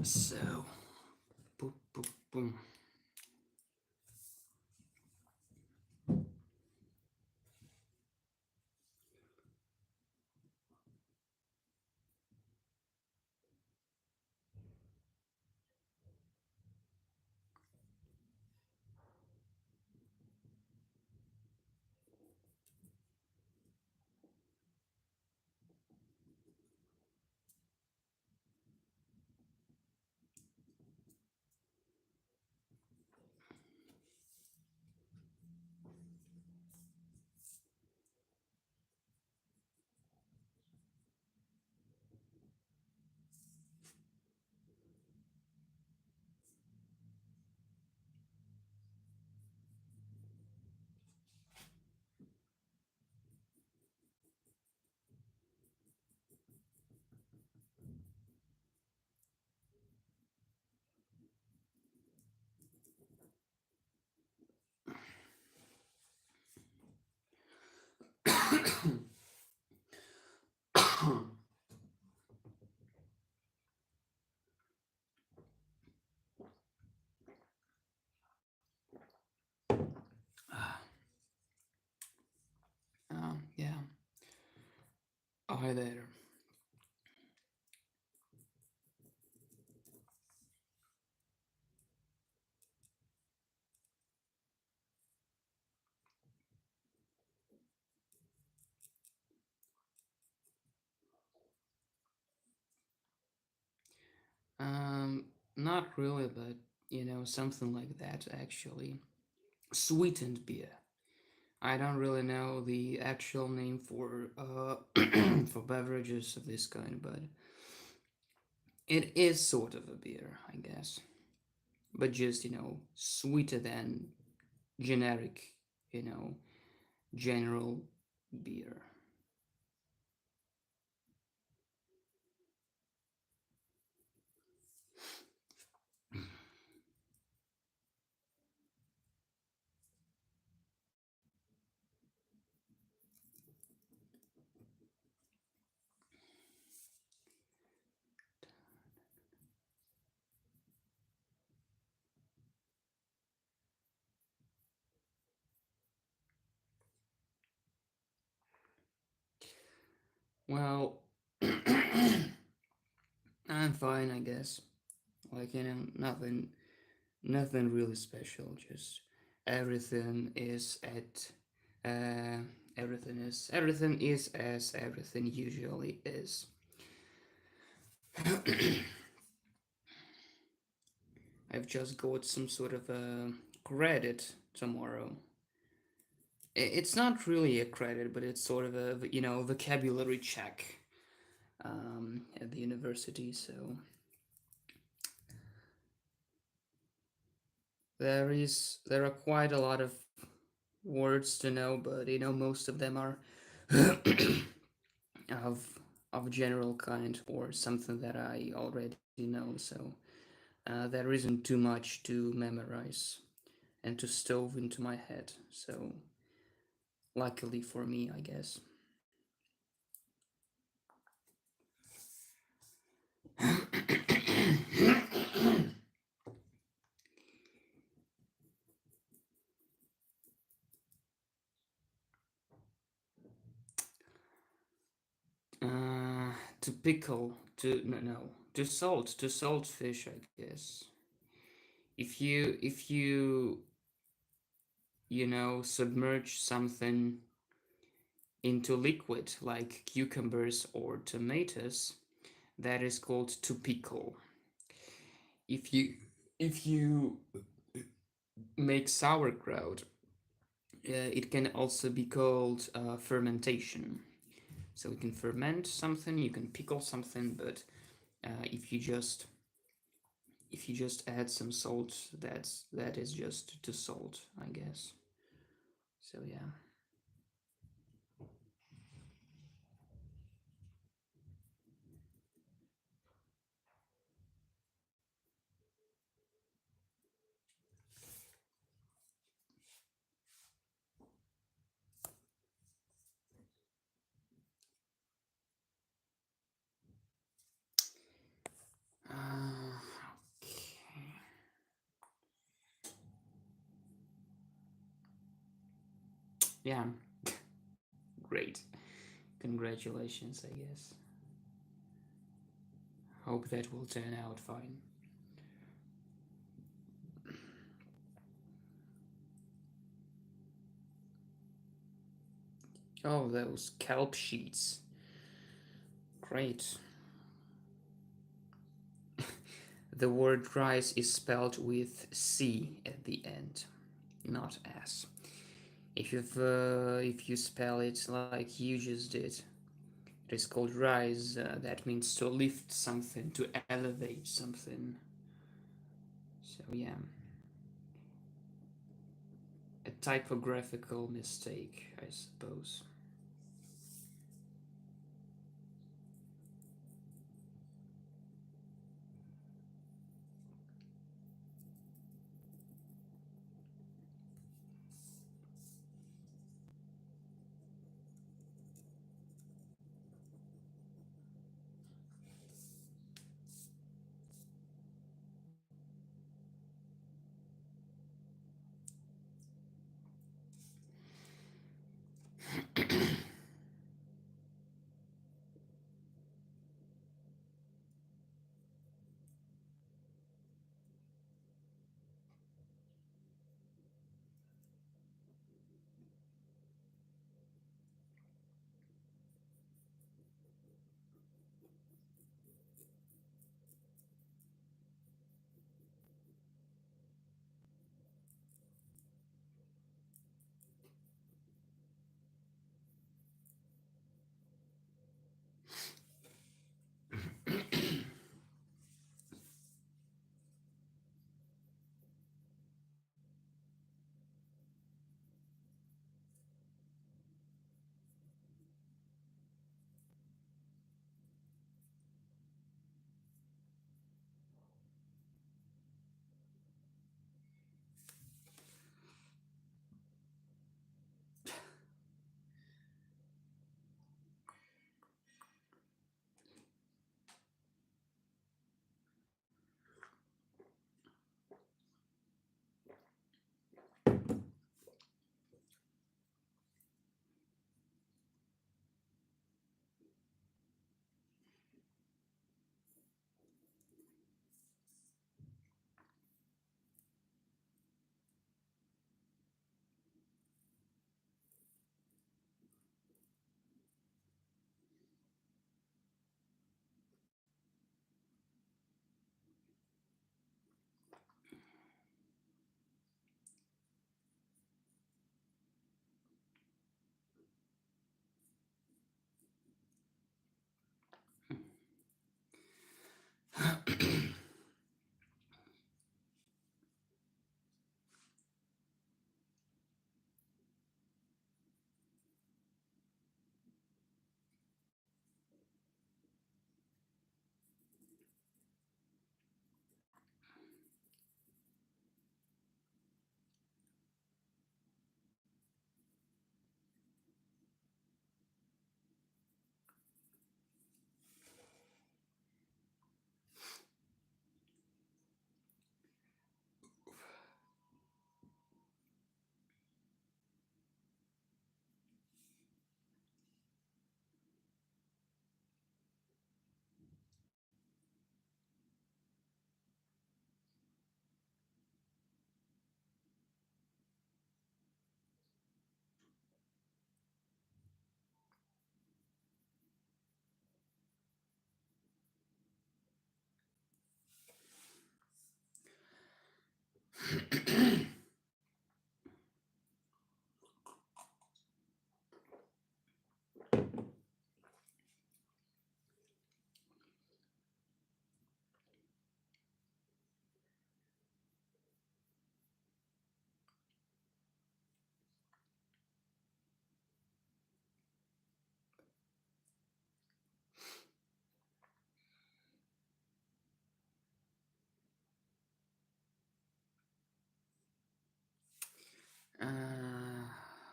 So, boom, boom, boom. Yeah. Oh, hi there. Not really, but something like that actually. Sweetened beer. I don't really know the actual name for for beverages of this kind, but it is sort of a beer, I guess. But just, sweeter than generic, you know, general beer. Well, I'm fine, I guess. Like, nothing really special. Just everything is at, uh, everything is as everything usually is. I've just got some sort of a credit tomorrow. It's not really a credit, but it's sort of a vocabulary check at the university. So there are quite a lot of words to know, but most of them are of general kind or something that I already know. So there isn't too much to memorize and to stove into my head. So luckily for me, I guess. To pickle, to no, no, to salt fish, I guess. If you submerge something into liquid like cucumbers or tomatoes, that is called to pickle. If you make sauerkraut, it can also be called fermentation. So you can ferment something, you can pickle something, but if you just add some salt, that is just to salt, I guess. So yeah. Okay. Yeah, great. Congratulations, I guess. Hope that will turn out fine. Oh, those kelp sheets. Great. The word rice is spelled with C at the end, not S. If you spell it like you just did, it is called rise. That means to lift something, to elevate something. So yeah, a typographical mistake, I suppose.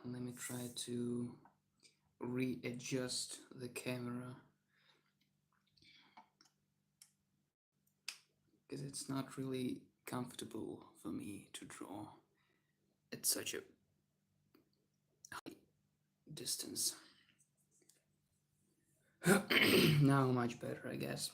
Let me try to readjust the camera because it's not really comfortable for me to draw at such a high distance. Now much better, I guess.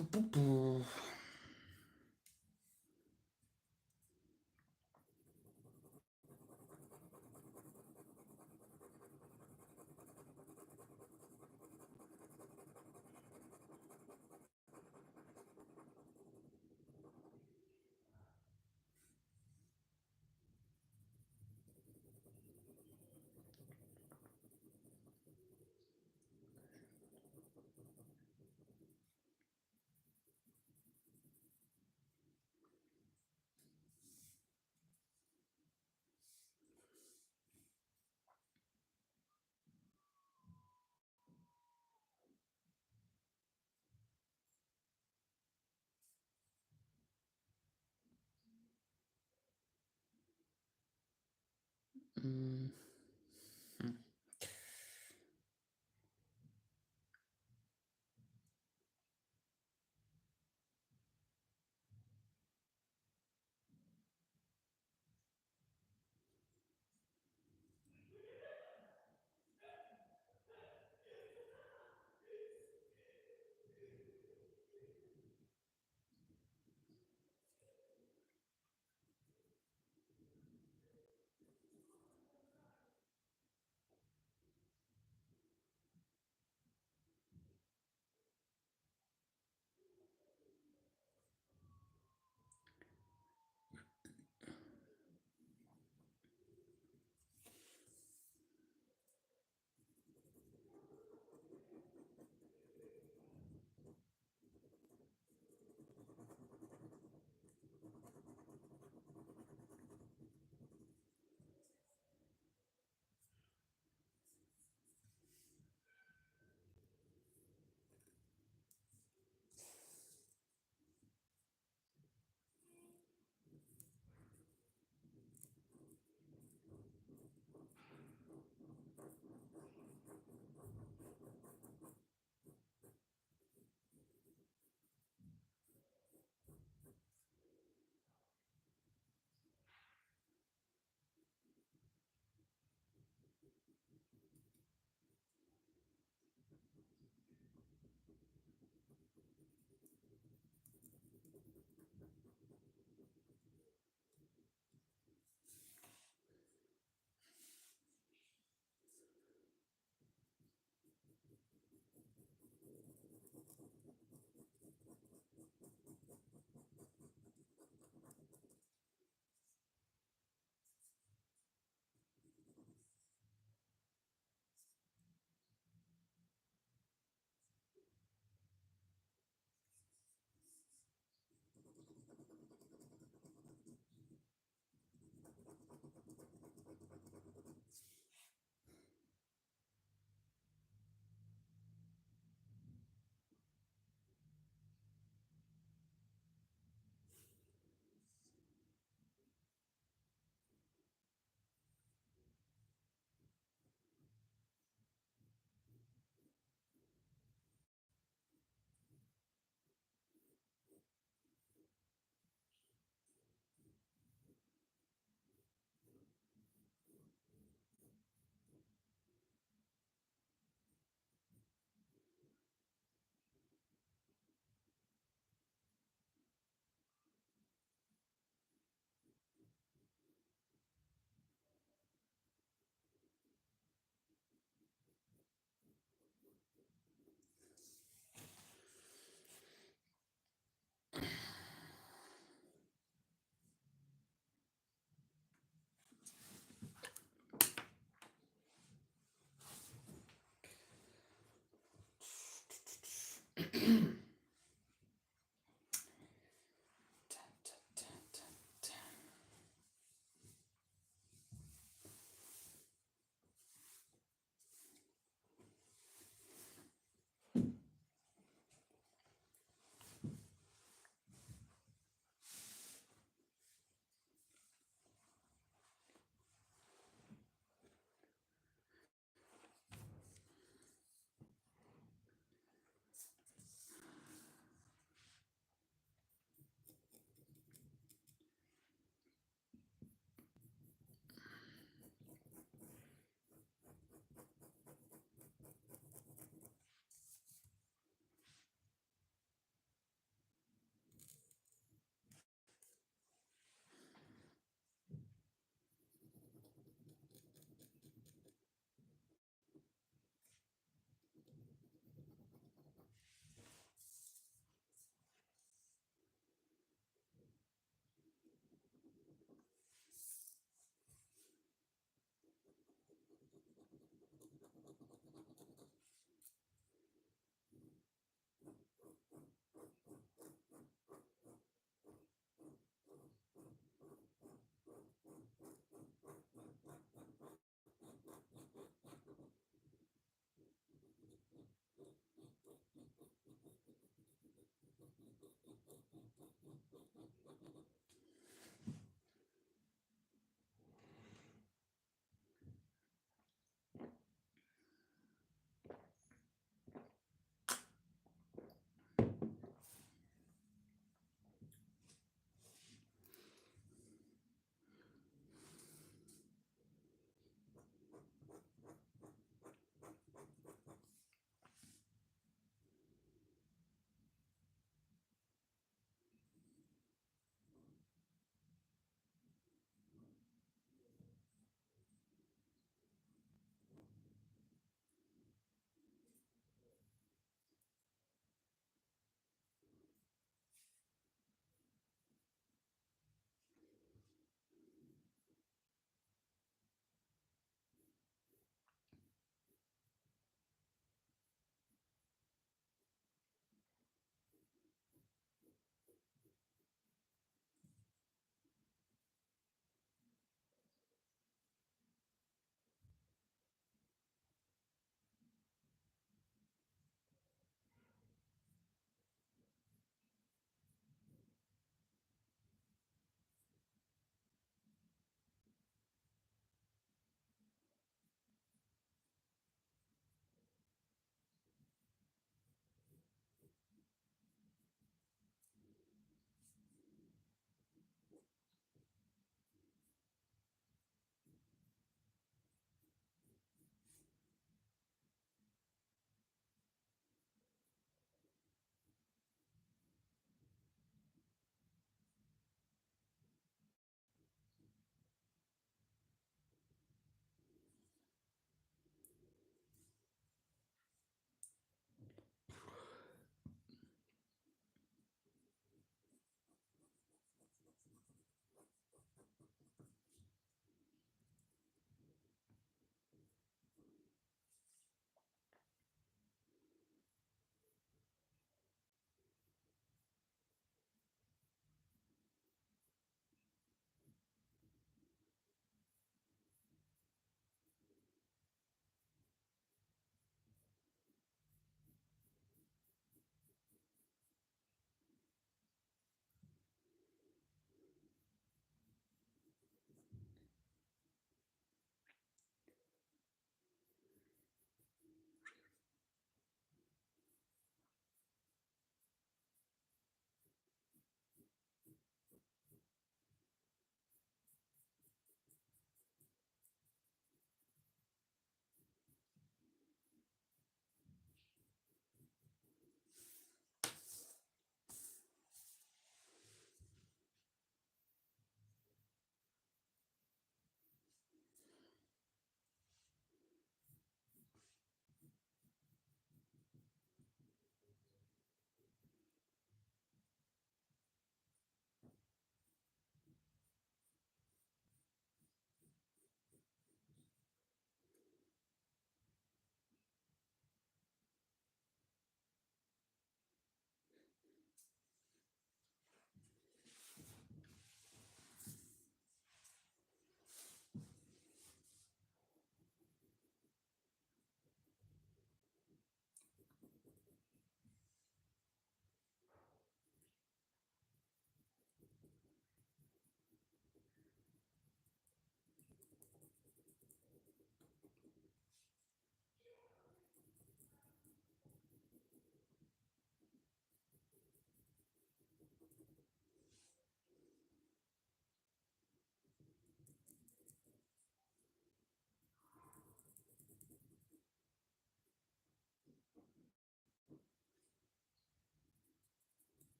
Mm,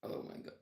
Oh my god.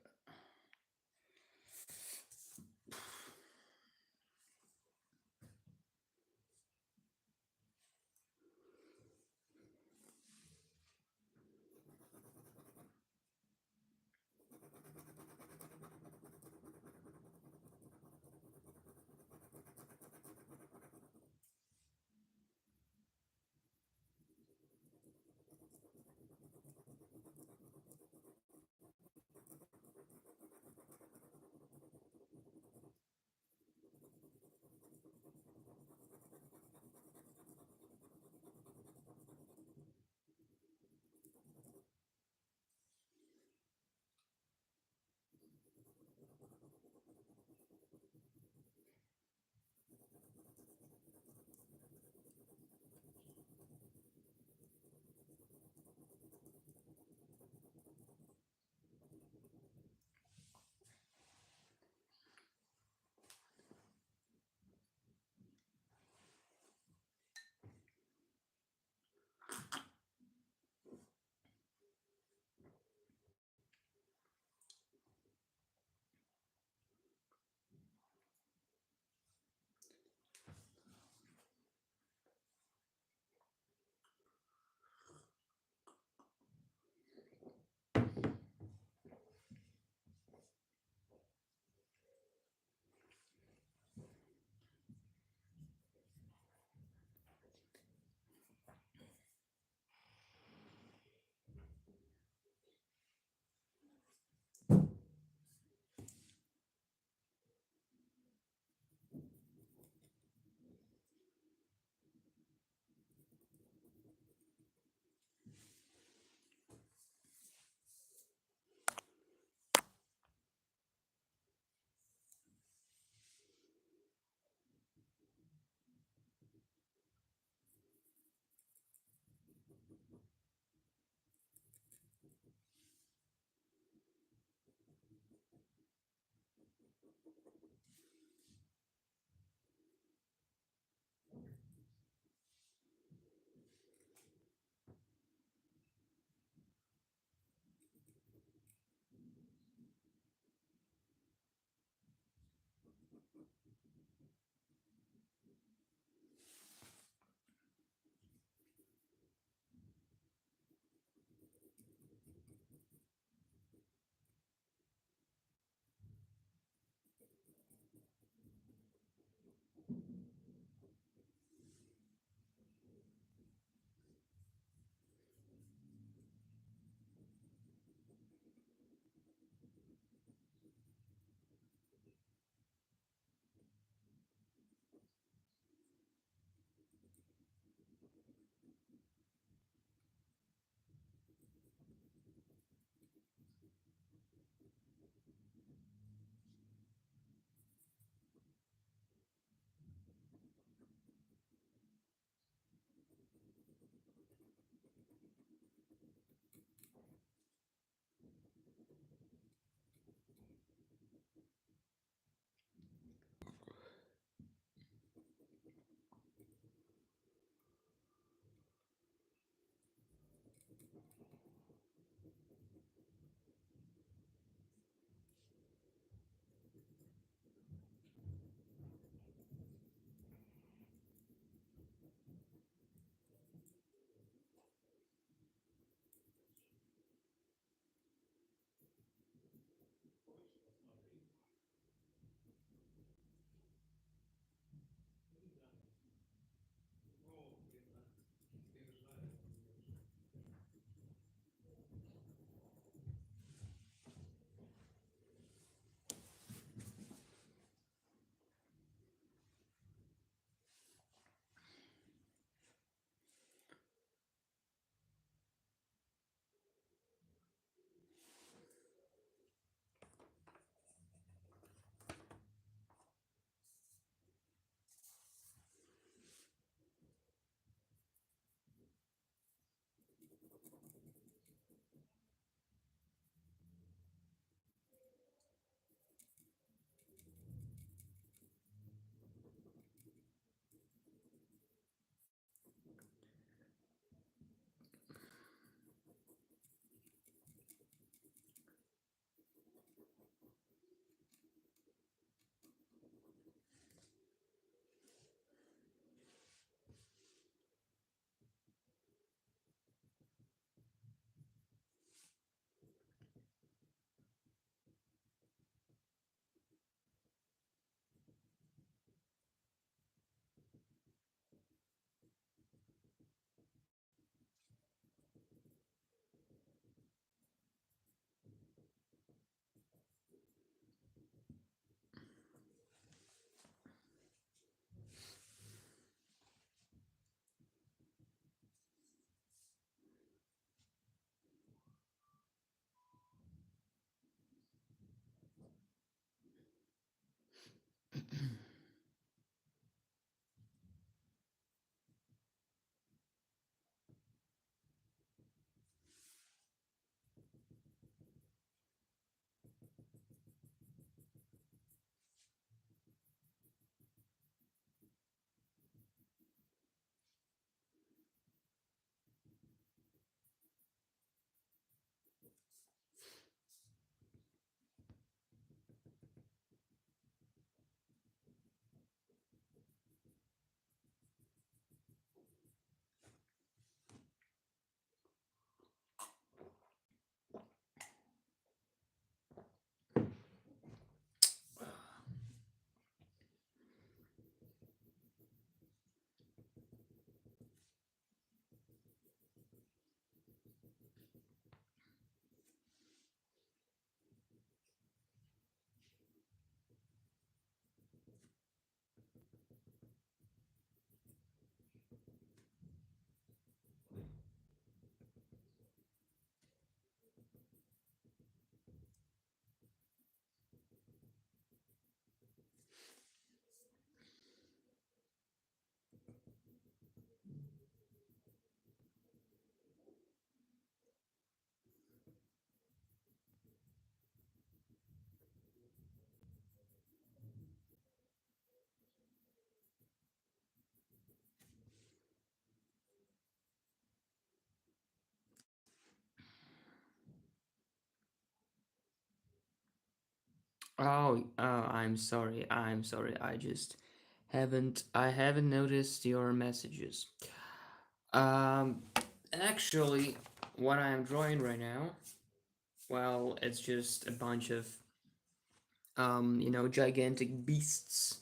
I'm sorry. I'm sorry. I haven't noticed your messages. Um, actually, what I'm drawing right now, well, it's just a bunch of gigantic beasts,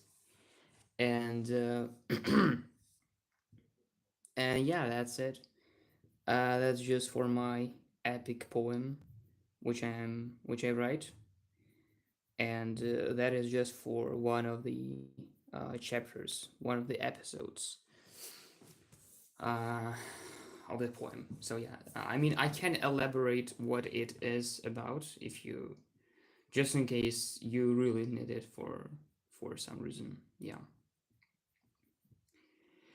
and and yeah, that's it. That's just for my epic poem, which I write, and that is just for one of the chapters, one of the episodes uh, of the poem. So yeah, I mean, I can elaborate what it is about if you, just in case you really need it for some reason. Yeah,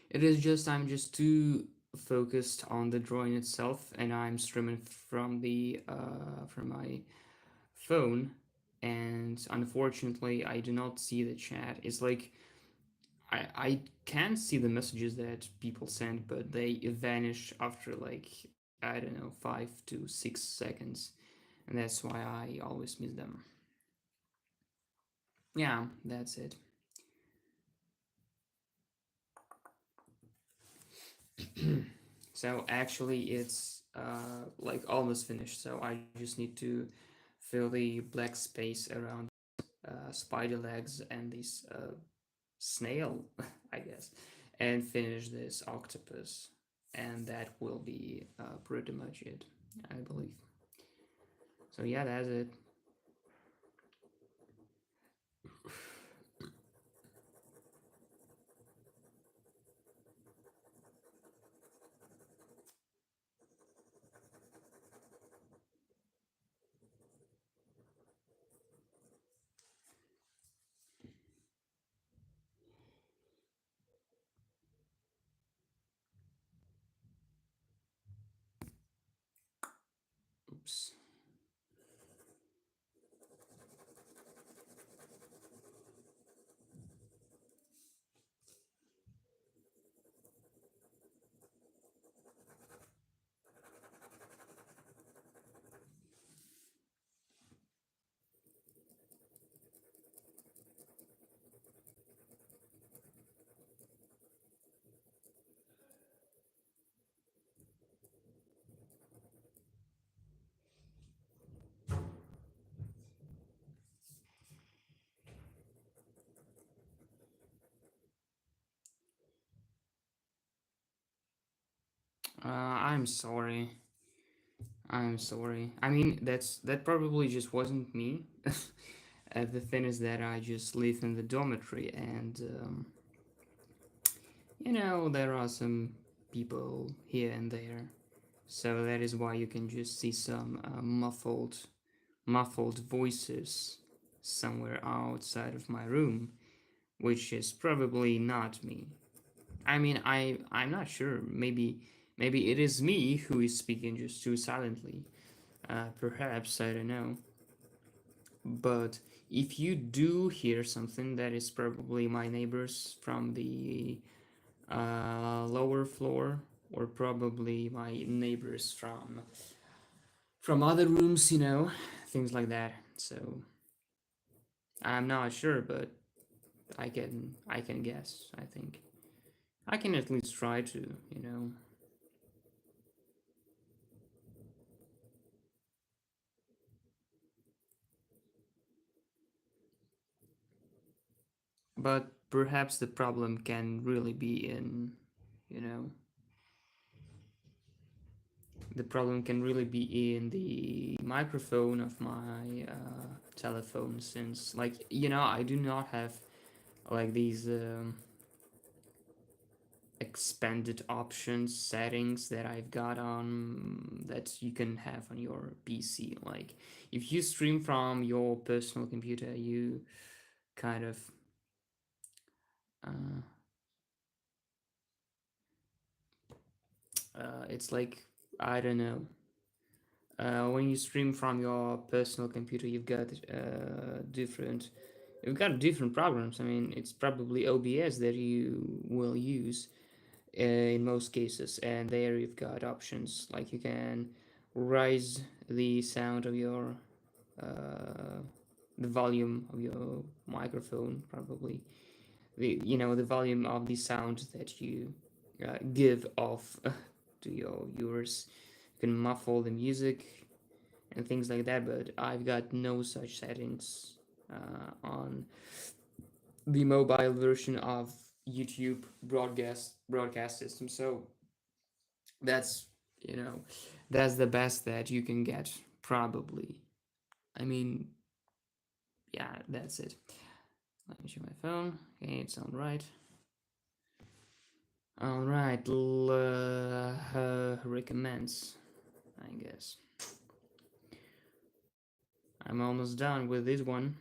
it is just I'm just too focused on the drawing itself, and I'm streaming from my phone, and unfortunately, I do not see the chat. It's like I can see the messages that people send, but they vanish after like I don't know 5 to 6 seconds, and that's why I always miss them. Yeah, that's it. So actually, it's like almost finished. So I just need to fill the black space around spider legs and this snail, I guess, and finish this octopus, and that will be pretty much it, I believe. So yeah, that's it. Oops. I'm sorry. I'm sorry. I mean, that probably just wasn't me. The thing is that I just live in the dormitory, and there are some people here and there, so that is why you can just see some muffled voices somewhere outside of my room, which is probably not me. I mean, I'm not sure. Maybe it is me who is speaking just too silently. Perhaps I don't know. But if you do hear something, that is probably my neighbors from the lower floor, or probably my neighbors from other rooms. Things like that. So I'm not sure, but I can guess. I think I can at least try to. But perhaps the problem can really be in, you know, the problem can really be in the microphone of my telephone, since, like, I do not have like these expanded options settings that I've got on that you can have on your PC. Like, if you stream from your personal computer, you kind of uh, it's like, I don't know. When you stream from your personal computer, you've got different programs. I mean, it's probably OBS that you will use in most cases, and there you've got options like you can raise the sound of your uh, the volume of your microphone, probably the volume of the sound that you give off to your viewers. You can muffle the music and things like that, but I've got no such settings on the mobile version of YouTube broadcast system. So that's you know that's the best that you can get, probably. I mean, yeah, that's it. Let me check my phone. Okay, it's all right. All right, recommends, I guess. I'm almost done with this one,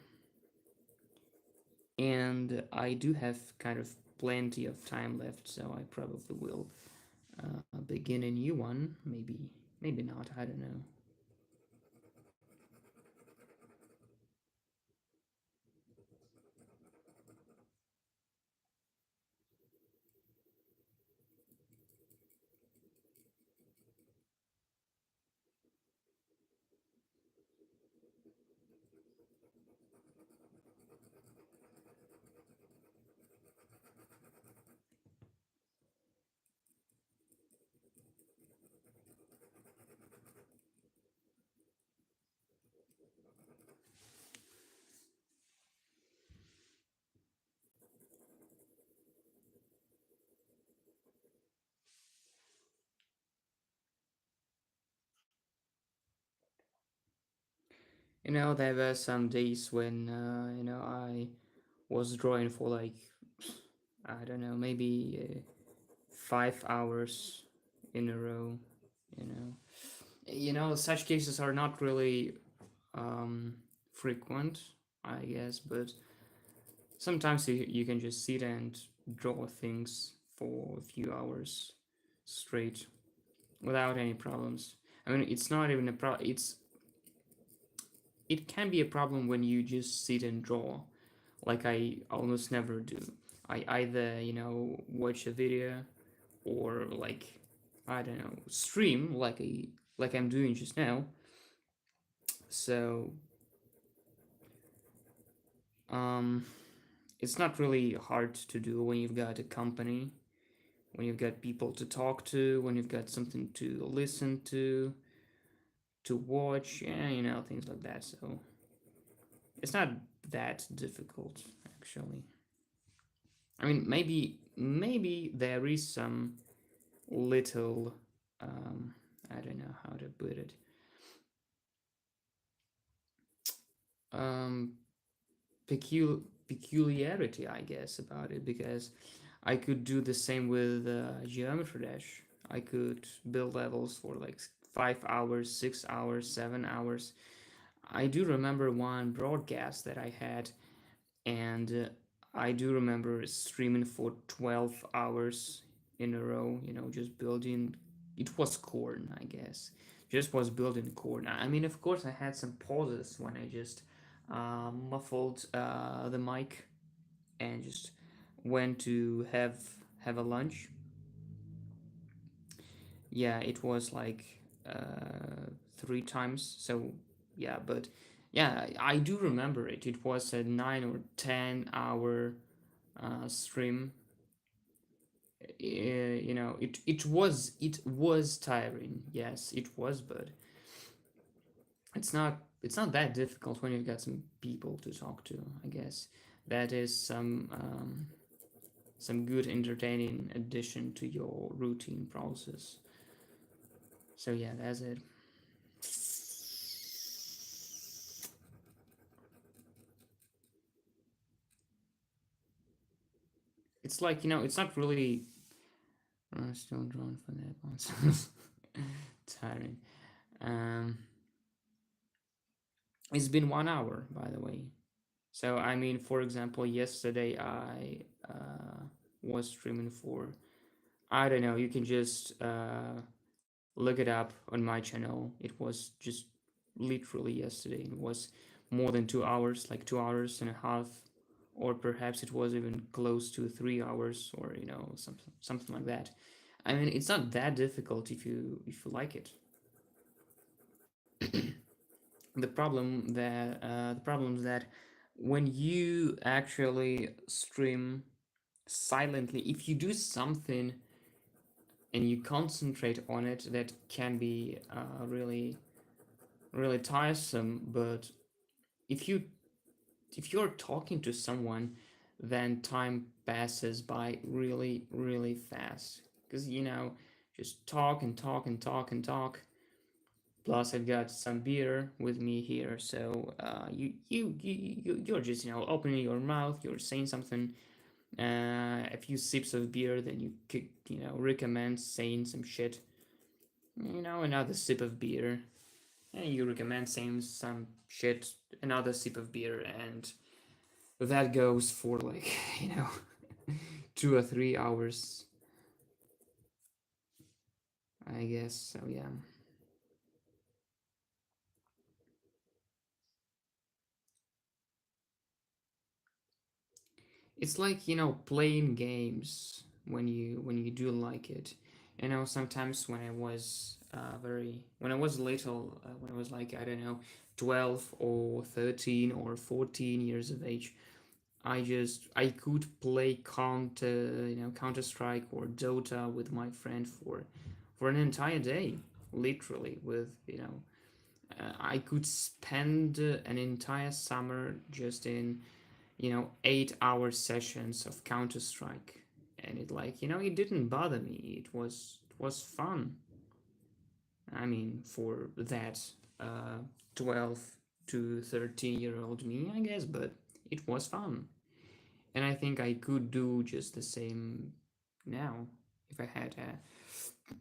and I do have kind of plenty of time left, so I probably will begin a new one. Maybe not. I don't know. There were some days when I was drawing for like I don't know, maybe 5 hours in a row. You know, such cases are not really um, frequent, I guess, but sometimes you can just sit and draw things for a few hours straight without any problems. I mean, it's not even a problem. It can be a problem when you just sit and draw, like I almost never do. I either watch a video or like I don't know stream like I'm doing just now. So um, it's not really hard to do when you've got a company, when you've got people to talk to, when you've got something to listen to watch, yeah, things like that. So it's not that difficult actually. I mean, maybe there is some little I don't know how to put it. Um, peculiarity, I guess, about it because I could do the same with Geometry Dash. I could build levels for like 5 hours, 6 hours, 7 hours. I do remember one broadcast that I had, and I do remember streaming for 12 hours in a row, just building. It was corn, I guess. Just was building corn. I mean, of course, I had some pauses when I just muffled the mic and just went to have a lunch. Yeah, it was like 3 times. So yeah, but yeah, I do remember it. It was a 9 or 10 hour stream. It was tiring. Yes, it was, but it's not that difficult when you've got some people to talk to. I guess that is some good entertaining addition to your routine process. So yeah, that's it. It's like it's not really still drawn for that one. Tiring. Um, it's been 1 hour, by the way. So I mean, for example, yesterday I was streaming for I don't know. You can just look it up on my channel. It was just literally yesterday. It was more than 2 hours, like 2 hours and a half, or perhaps it was even close to 3 hours, or something like that. I mean, it's not that difficult if you like it. the problem is that when you actually stream silently, if you do something and you concentrate on it, that can be really tiresome. But if you if you're talking to someone, then time passes by really fast, because just talk and talk and talk and talk. Plus, I've got some beer with me here, so you're just opening your mouth, you're saying something, a few sips of beer, then you could recommend saying some shit. Another sip of beer, and you recommend saying some shit, another sip of beer, and that goes for like you know 2 or 3 hours, I guess. So yeah, it's like playing games when you do like it. Sometimes when I was little, when I was like, I don't know, 12 or 13 or 14 years of age, I could play Counter Strike or Dota with my friend for an entire day, literally. With I could spend an entire summer just in 8-hour sessions of Counter Strike, and it didn't bother me. It was fun. I mean, for that 12 to 13-year-old me, I guess, but it was fun. And I think I could do just the same now if I had a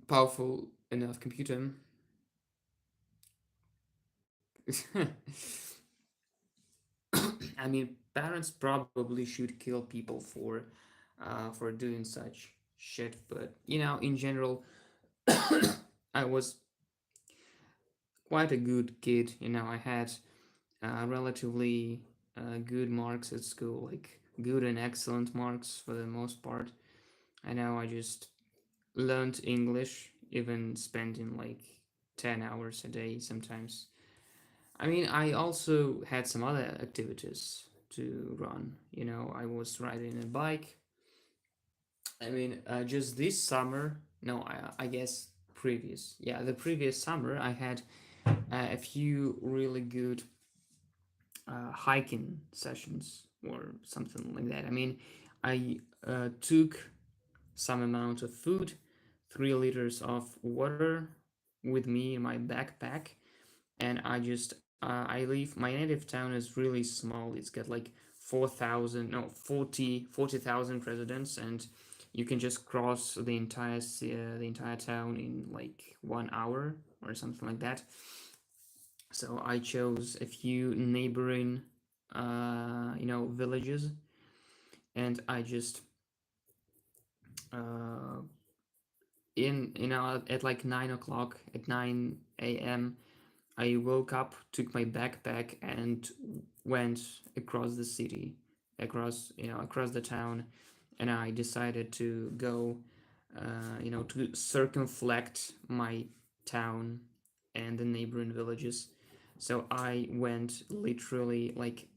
powerful enough computer. I mean, parents probably should kill people for doing such shit, but in general, I was quite a good kid. I had relatively good marks at school, like good and excellent marks for the most part. I just learned English, even spending like 10 hours a day sometimes. I mean, I also had some other activities to run. I was riding a bike. I mean, just this summer, no, I guess the previous summer, I had a few really good hiking sessions or something like that. I mean, I took some amount of food, 3 liters of water with me in my backpack, and I live. My native town is really small. It's got like 4,000, no, 40,000 residents, and you can just cross the entire town in like 1 hour or something like that. So I chose a few neighboring villages, and I just uh, in at like 9 o'clock, at 9 a.m. I woke up, took my backpack, and went across the city, across the town, and I decided to go, to circumflect my town and the neighboring villages. So I went literally like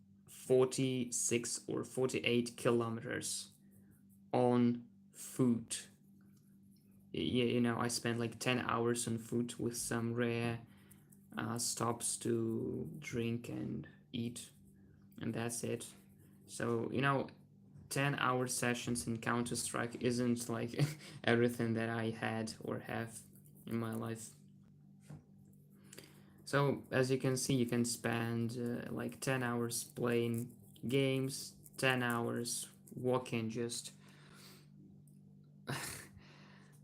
46 or 48 kilometers on foot. I spent like 10 hours on foot with some rare stops to drink and eat, and that's it. So 10-hour sessions in Counter Strike isn't like everything that I had or have in my life. So as you can see, you can spend like 10 hours playing games, 10 hours walking. Just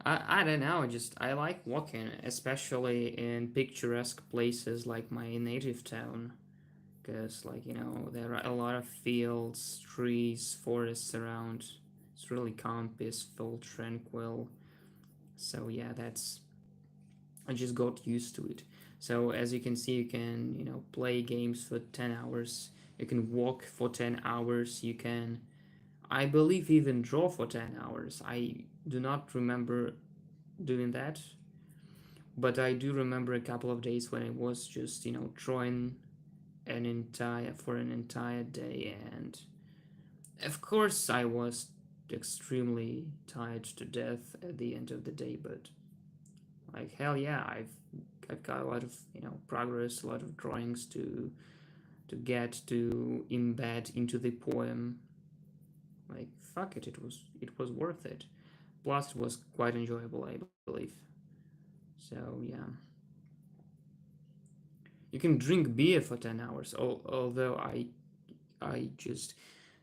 I don't know, just I like walking, especially in picturesque places like my native town, because there are a lot of fields, trees, forests around. It's really calm, peaceful, tranquil. So yeah, that's I just got used to it. So as you can see, you can play games for 10 hours. You can walk for 10 hours. You can, I believe, even draw for 10 hours. I do not remember doing that, but I do remember a couple of days when I was just drawing an entire day, and of course I was extremely tired to death at the end of the day. But like hell yeah, I've got a lot of progress, a lot of drawings to get to embed into the poem. Like fuck it, it was worth it. Plus, it was quite enjoyable, I believe. So yeah, you can drink beer for 10 hours. Although I just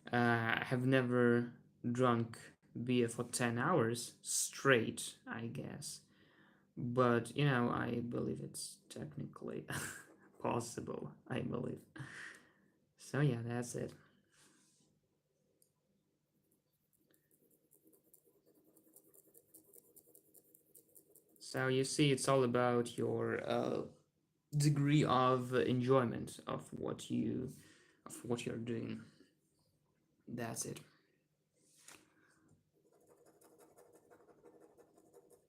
have never drunk beer for 10 hours straight, I guess. But I believe it's technically possible. I believe. So yeah, that's it. So you see, it's all about your degree of enjoyment of what you're doing. That's it.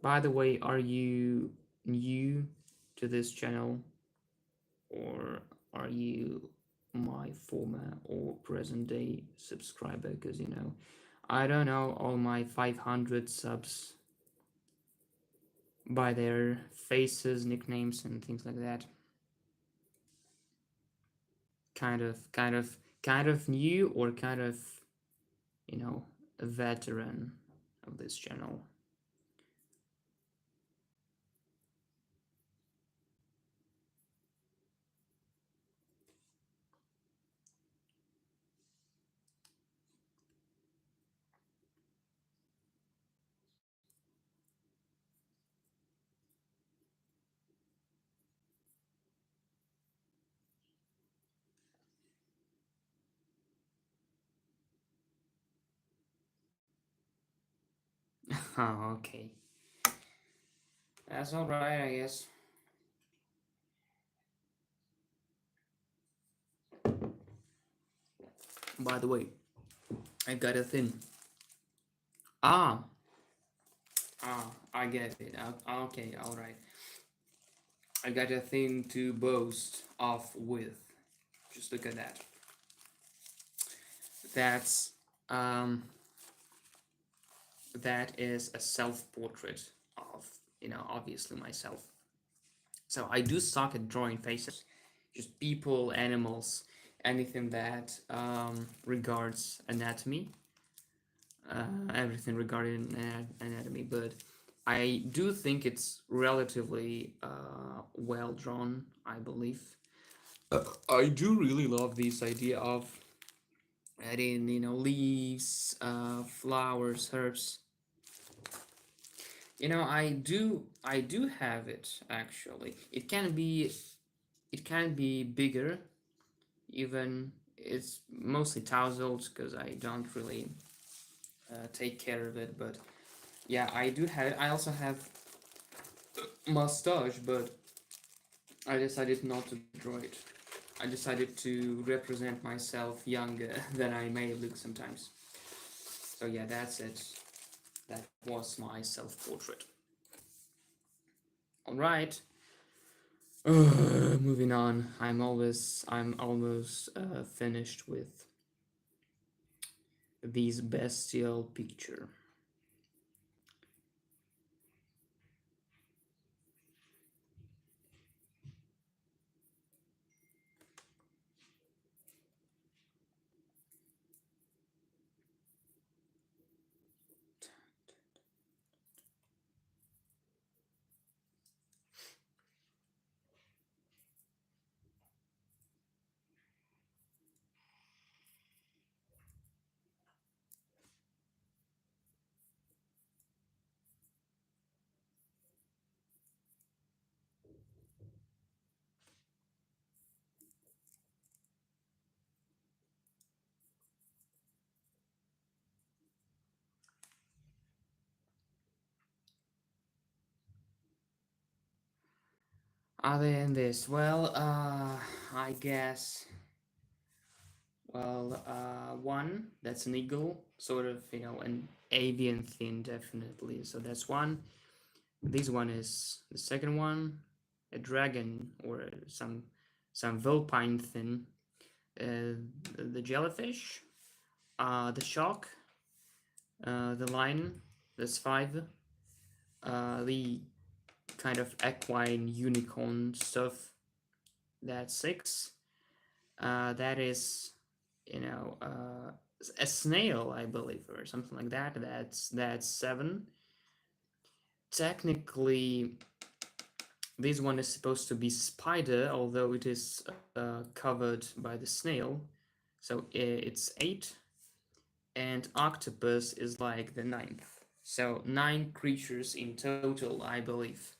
By the way, are you new to this channel, or are you my former or present day subscriber? Because I don't know all my 500 subs by their faces, nicknames, and things like that. Kind of new, or kind of a veteran of this channel. Oh, okay. That's all right, I guess. By the way, I got a thing. Ah, I get it. Okay, all right. I got a thing to boast off with. Just look at that. That's um, that is a self-portrait of obviously myself. So I do suck at drawing faces, just people, animals, anything that regards anatomy, everything regarding anatomy. But I do think it's relatively well drawn, I believe. I do really love this idea of adding, leaves, flowers, herbs. I do have it actually. It can be bigger, even. It's mostly tousled because I don't really take care of it. But yeah, I do have it. I also have mustache, but I decided not to draw it. I decided to represent myself younger than I may look sometimes. So yeah, that's it. That was my self-portrait. All right. Moving on. I'm almost finished with this bestial picture. Other than this, well, I guess, well, one, that's an eagle, sort of, an avian thing, definitely. So that's one. This one is the second one, a dragon or some some vulpine fin, the jellyfish, the shark, the lion. That's five. The kind of equine unicorn stuff. That's six. That is, you know, a snail, I believe, or something like that. That's seven. Technically, this one is supposed to be spider, although it is covered by the snail, so it's eight. And octopus is like the ninth. So nine creatures in total, I believe,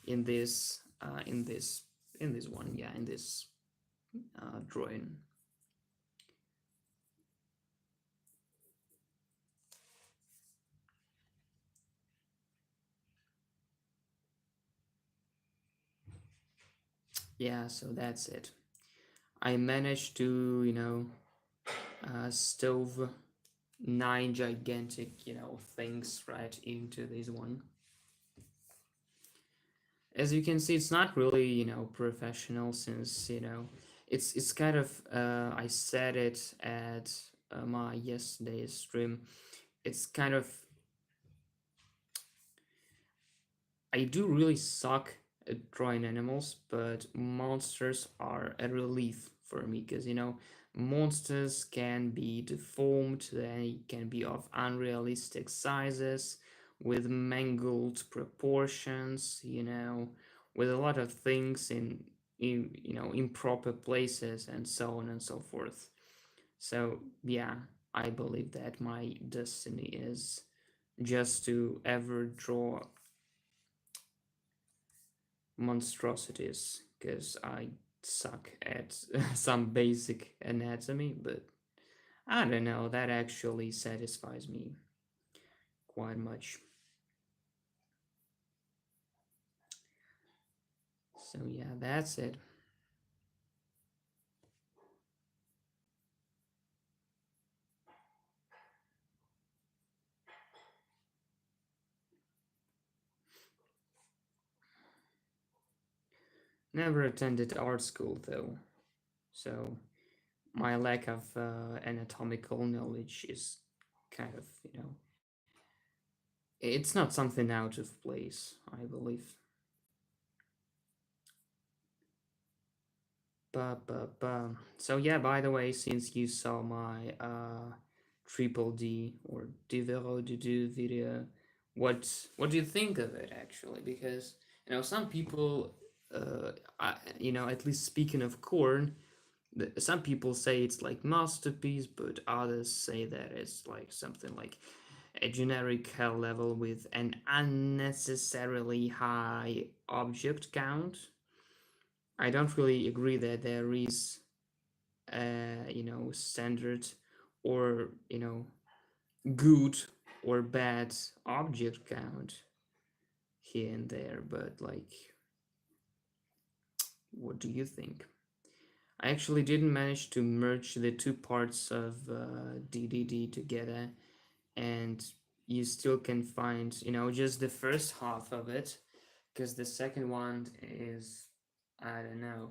in this in this one, yeah, in this drawing. Yeah, so that's it. I managed to, stove nine gigantic, things right into this one. As you can see, it's not really, professional, since, it's kind of, I said it at my yesterday's stream. It's kind of, I do really suck at drawing animals, but monsters are a relief for me, because monsters can be deformed, they can be of unrealistic sizes, with mangled proportions, with a lot of things in improper places, and so on and so forth. So yeah, I believe that my destiny is just to ever draw monstrosities, because I suck at some basic anatomy, but I don't know, that actually satisfies me quite much. So yeah, that's it. Never attended art school though, so my lack of anatomical knowledge is kind of, it's not something out of place, I believe. So yeah, by the way, since you saw my triple D or Divero de do video, what do you think of it actually? Because some people, at least speaking of corn, some people say it's like masterpiece, but others say that it's like something like a generic hell level with an unnecessarily high object count. I don't really agree that there is standard, or good or bad object count here and there, but like, what do you think? I actually didn't manage to merge the two parts of DDD together, and you still can find, just the first half of it, because the second one is, I don't know,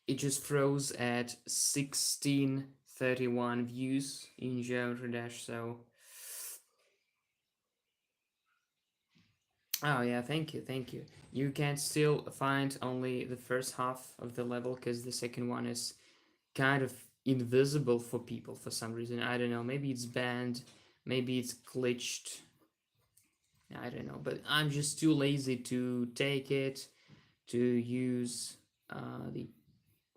it just froze at 1631 views in Geometry Dash. So, oh yeah, thank you. You can still find only the first half of the level, because the second one is kind of invisible for people for some reason. I don't know. Maybe it's banned. Maybe it's glitched. I don't know. But I'm just too lazy to take it, to use the,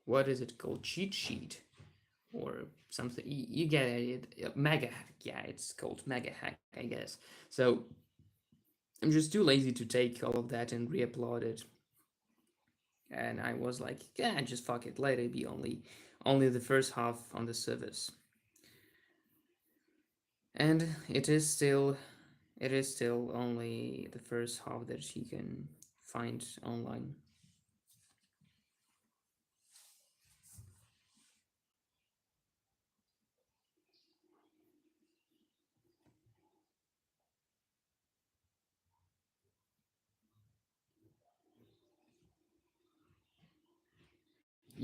what is it called, cheat sheet or something. You get it. Mega hack. Yeah, it's called mega hack, I guess. So I'm just too lazy to take all of that and re-upload it. And I was like, yeah, just fuck it. Let it be only the first half on the service. And it is still only the first half that you can find online.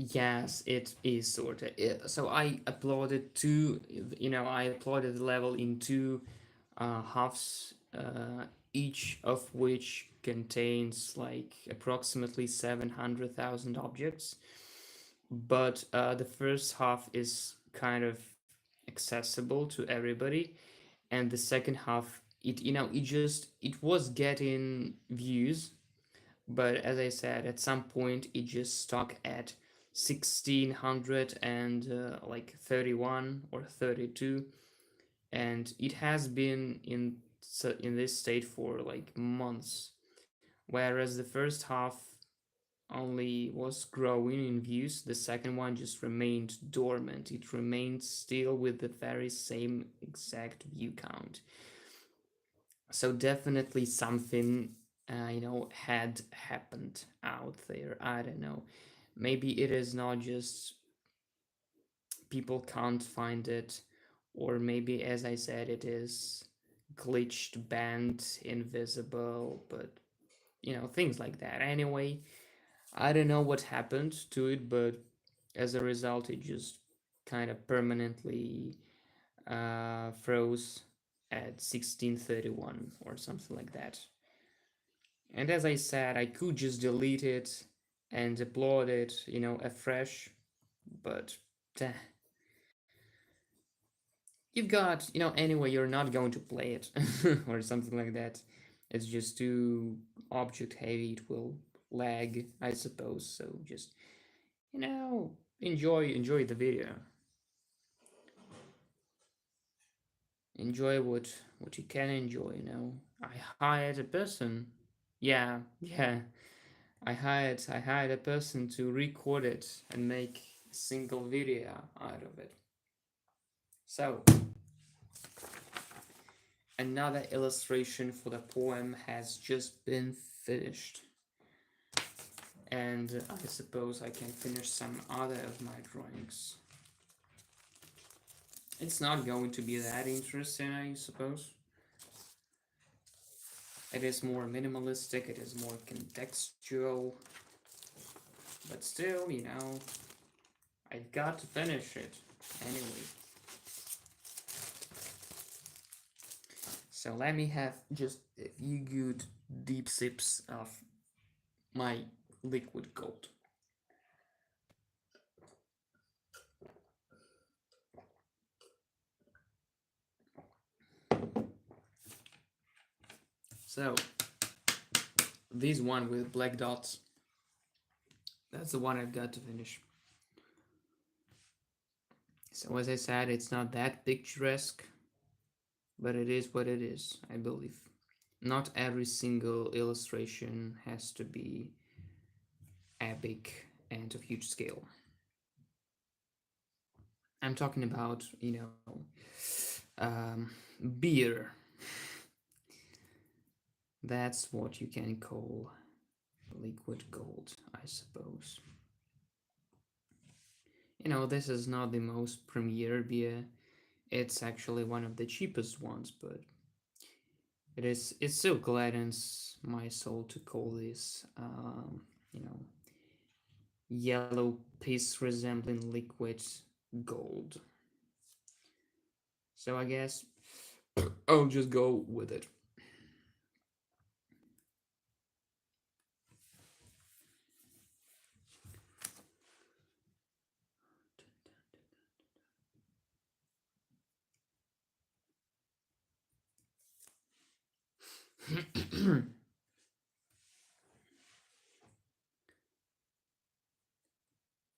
Yes, it is sort of. So I uploaded two, I uploaded the level in two halves, each of which contains like approximately 700,000 objects. But the first half is kind of accessible to everybody, and the second half, it was getting views, but as I said, at some point it just stuck at 1600 and like 31 or 32, and it has been in this state for like months. Whereas the first half only was growing in views, the second one just remained dormant. It remained still with the very same exact view count. So definitely something had happened out there. I don't know. Maybe it is not just people can't find it, or maybe, as I said, it is glitched, banned, invisible, but things like that. Anyway, I don't know what happened to it, but as a result, it just kind of permanently froze at 1631 or something like that. And as I said, I could just delete it and upload it, afresh, but uh, you've got, anyway, you're not going to play it or something like that. It's just too object heavy, it will lag, I suppose. So just, enjoy the video. Enjoy what you can enjoy. I hired a person. Yeah. I hired a person to record it and make a single video out of it. So another illustration for the poem has just been finished, and I suppose I can finish some other of my drawings. It's not going to be that interesting, I suppose. It is more minimalistic, it is more contextual, but still, I've got to finish it anyway. So let me have just a few good deep sips of my liquid gold. So this one with black dots, that's the one I've got to finish. So as I said, it's not that picturesque, but it is what it is, I believe. Not every single illustration has to be epic and of huge scale. I'm talking about, beer. That's what you can call liquid gold, I suppose. This is not the most premier beer. It's actually one of the cheapest ones, but it still gladdens my soul to call this, you know, yellow piss resembling liquid gold. So I guess I'll just go with it.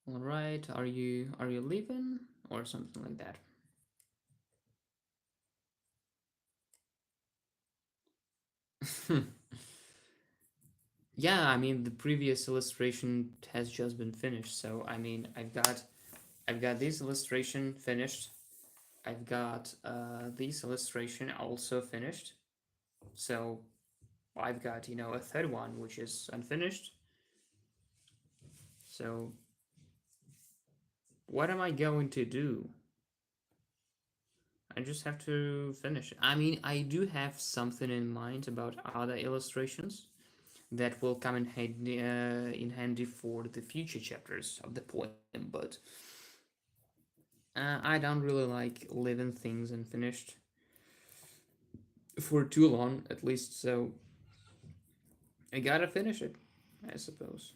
All right, are you leaving or something like that? Yeah, I mean the previous illustration has just been finished, so I mean I've got this illustration finished. I've got this illustration also finished. So I've got a third one which is unfinished. So what am I going to do? I just have to finish. I mean, I do have something in mind about other illustrations, that will come in handy for the future chapters of the poem. But I don't really like leaving things unfinished for too long, at least. So I gotta finish it, I suppose.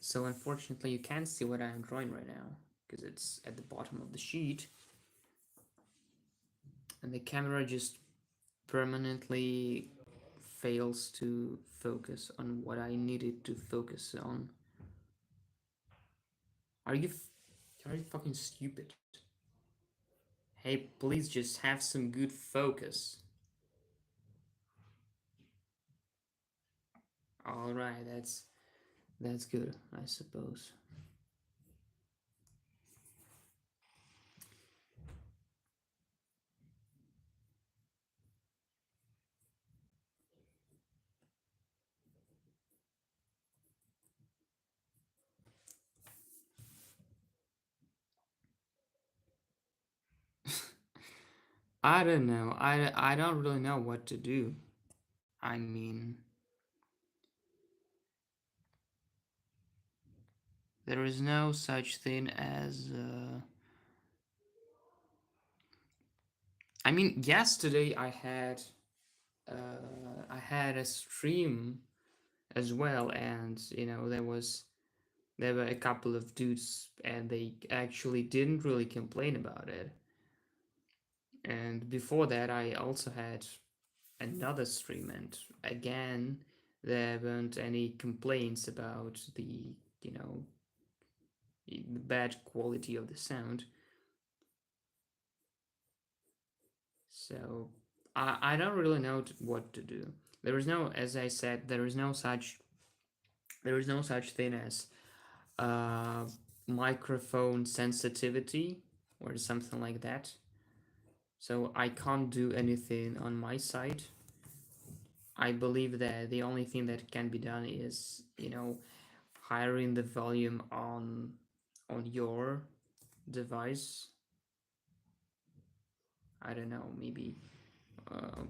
So unfortunately, you can't see what I am drawing right now because it's at the bottom of the sheet, and the camera just permanently fails to focus on what I needed to focus on. Are you are you fucking stupid? Hey, please just have some good focus. All right, that's good, I suppose. I don't know. I don't really know what to do. I mean, there is no such thing as. I mean, yesterday I had a stream as well, and there were a couple of dudes, and they actually didn't really complain about it. And before that, I also had another stream, and again, there weren't any complaints about you know the bad quality of the sound. So I don't really know what to do. There is no, as I said, there is no such thing as uh, microphone sensitivity or something like that. So I can't do anything on my side. I believe that the only thing that can be done is, hiring the volume on your device. I don't know, maybe uh,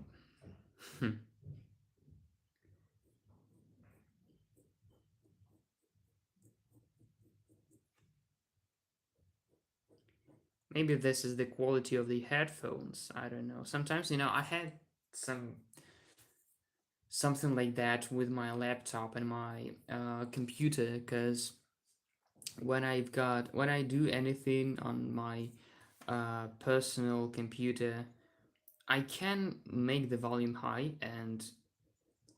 maybe this is the quality of the headphones. I don't know. Sometimes, I had some something like that with my laptop and my computer because when I do anything on my personal computer, I can make the volume high, and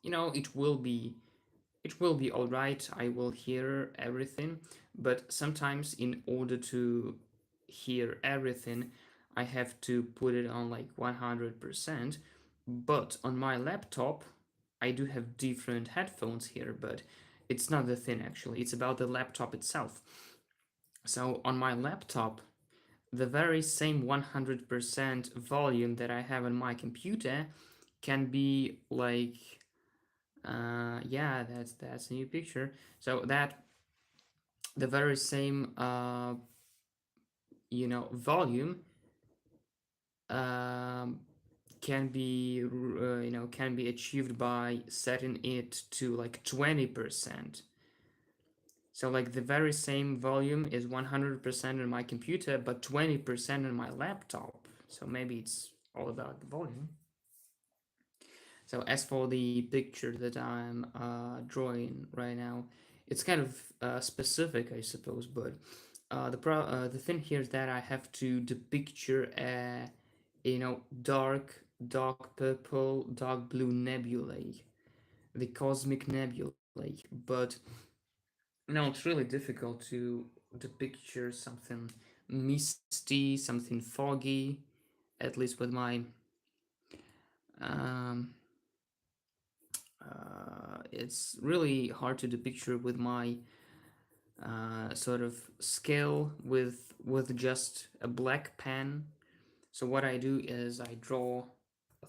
it will be all right. I will hear everything, but sometimes in order to hear everything, I have to put it on like 100%. But on my laptop, I do have different headphones here, but it's not the thing actually. It's about the laptop itself. So on my laptop, the very same 100% volume that I have on my computer can be like yeah, that's a new picture. So that the very same volume um, can be achieved by setting it to like 20%. So like the very same volume is 100% on my computer, but 20% on my laptop. So maybe it's all about the volume. So as for the picture that I'm drawing right now, it's kind of specific, I suppose. But the thing here is that I have to picture a dark purple, dark blue nebulae, the cosmic nebulae. But it's really difficult to picture something misty, something foggy, at least with my um, it's really hard to picture with my sort of scale with just a black pen. So what I do is I draw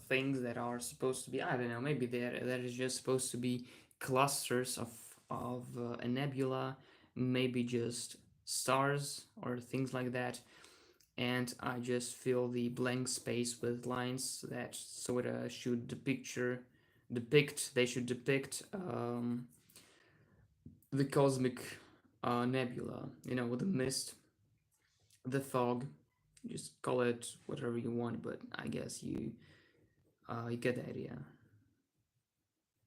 things that are supposed to be, I don't know, maybe that is just supposed to be clusters of a nebula, maybe just stars or things like that. And I just fill the blank space with lines that sort of should depict the cosmic nebula, with the mist, the fog. Just call it whatever you want, but I guess you get the idea.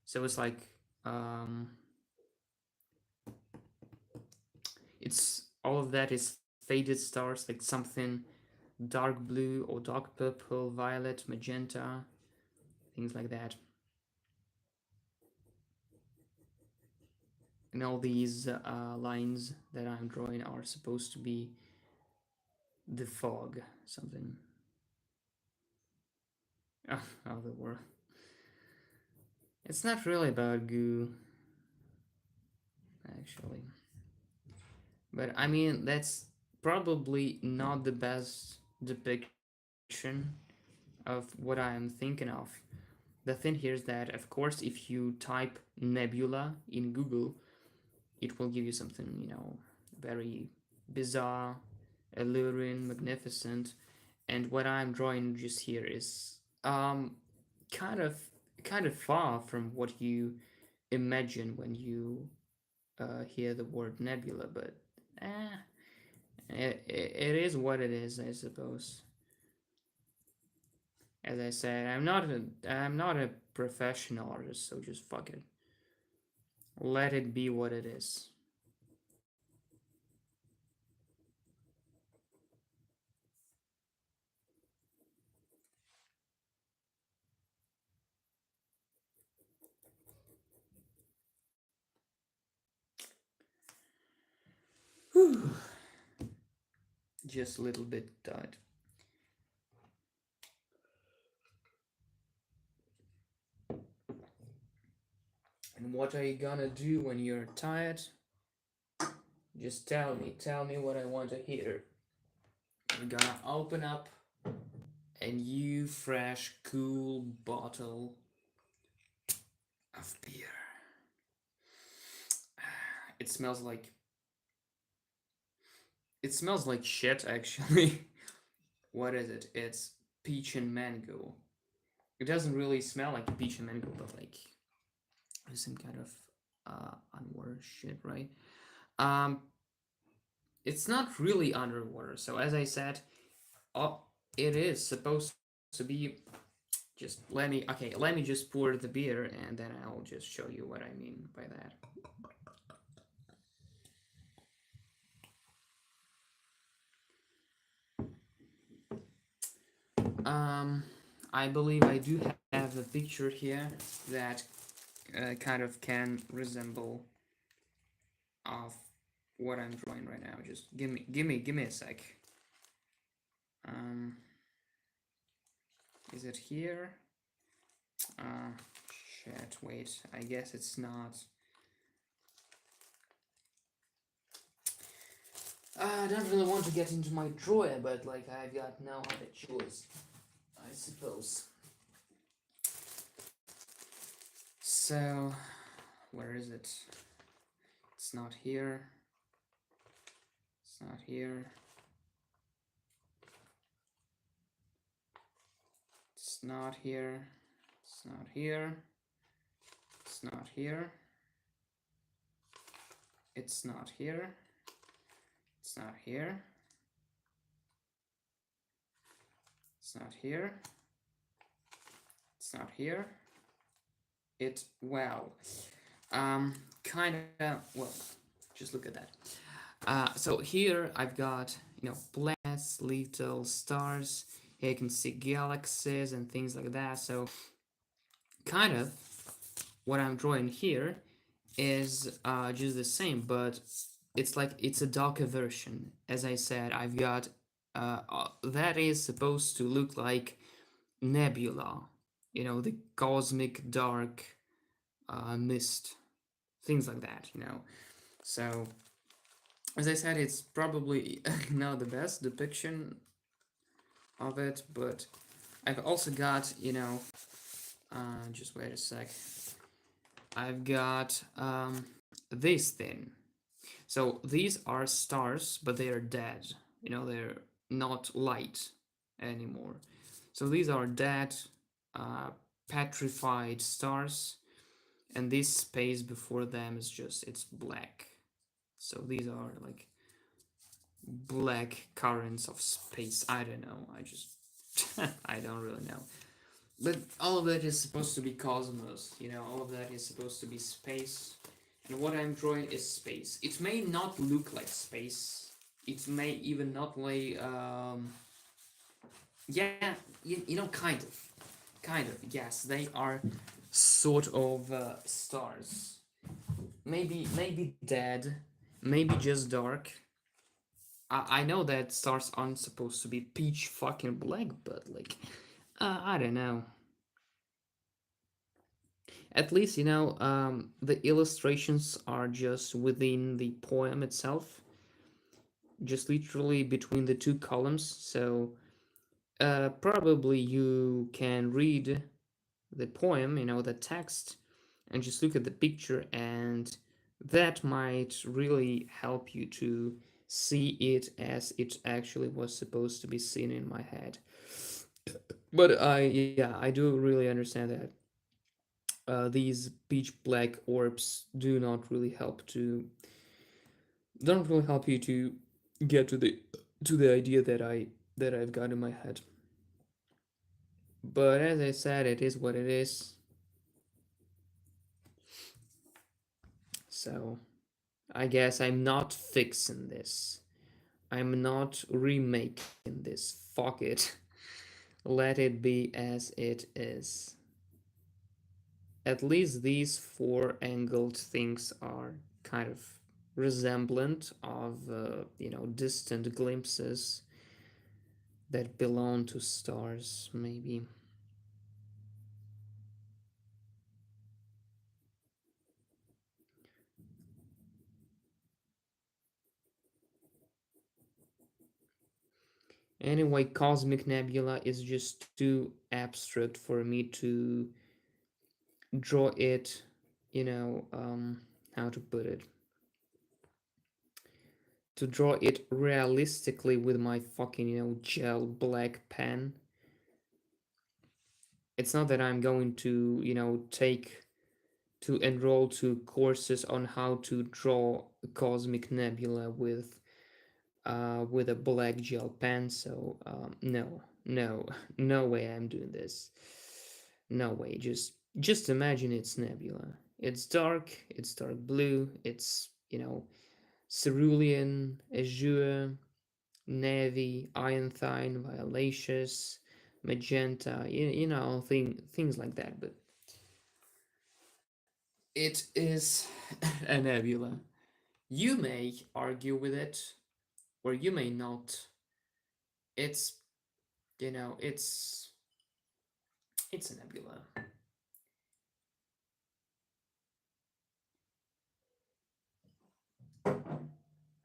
So it's like um, it's all of that is faded stars, like something dark blue or dark purple, violet, magenta, things like that. And all these lines that I'm drawing are supposed to be the fog, something of the world. It's not really about goo, actually. But I mean, that's probably not the best depiction of what I'm thinking of. The thing here is that, of course, if you type nebula in Google, it will give you something, very bizarre, alluring, magnificent. And what I'm drawing just here is kind of kind of far from what you imagine when you hear the word nebula, but eh, it is what it is, I suppose. As I said, I'm not a professional artist, so just fuck it. Let it be what it is. Just a little bit tired. And what are you gonna do when you're tired? Just tell me what I want to hear. We're gonna open up a new, fresh, cool bottle of beer. It smells like shit, actually. What is it? It's peach and mango. It doesn't really smell like peach and mango, but like some kind of underwater shit, right? Um, it's not really underwater. So as I said, oh, it is supposed to be. Let me just pour the beer and then I'll just show you what I mean by that. Um, I believe I do have a picture here that kind of can resemble of what I'm drawing right now. Just give me a sec. Um, is it here? Uh, shit. Wait. I guess it's not. I don't really want to get into my drawer, but like I've got no other choice, I suppose. So, where is it? It's not here. It's not here. It's not here. It's not here. It's not here. It's not here. It's not here. It's not here. It's not here. Well, kind of, well, just look at that. So here I've got, planets, little stars. Here you can see galaxies and things like that. So kind of what I'm drawing here is just the same, but it's like it's a darker version. As I said, I've got that is supposed to look like nebula, the cosmic dark mist, things like that. So as I said, it's probably not the best depiction of it, but I've also got, just wait a sec. I've got this thing. So these are stars, but they are dead. They're not light anymore. So these are dead, uh, petrified stars, and this space before them is just it's black. So these are like black currents of space. I don't know. I just I don't really know. But all of that is supposed to be cosmos. All of that is supposed to be space. And what I'm drawing is space. It may not look like space. It may even not lay. Yeah, kind of. Kind of, yes. They are sort of stars. Maybe dead. Maybe just dark. I know that stars aren't supposed to be peach fucking black, but like, I don't know. At least, the illustrations are just within the poem itself, just literally between the two columns. So, probably you can read the poem, the text, and just look at the picture, and that might really help you to see it as it actually was supposed to be seen in my head. But yeah, I do really understand that these pitch black orbs do not really help to don't really help you to get to the idea that I've got in my head. But as I said, it is what it is. So I guess I'm not fixing this. I'm not remaking this. Fuck it. Let it be as it is. At least these four angled things are kind of resemblant of distant glimpses that belong to stars, maybe. Anyway, cosmic nebula is just too abstract for me to draw it, how to put it, to draw it realistically with my fucking, gel black pen. It's not that I'm going to, enroll to courses on how to draw a cosmic nebula with a black gel pen. So no, no, no way I'm doing this. No way. Just imagine it's nebula. It's dark. It's dark blue. It's cerulean, azure, navy, ironthine, violaceous, magenta. Things like that. But it is a nebula. You may argue with it, or you may not. It's it's a nebula.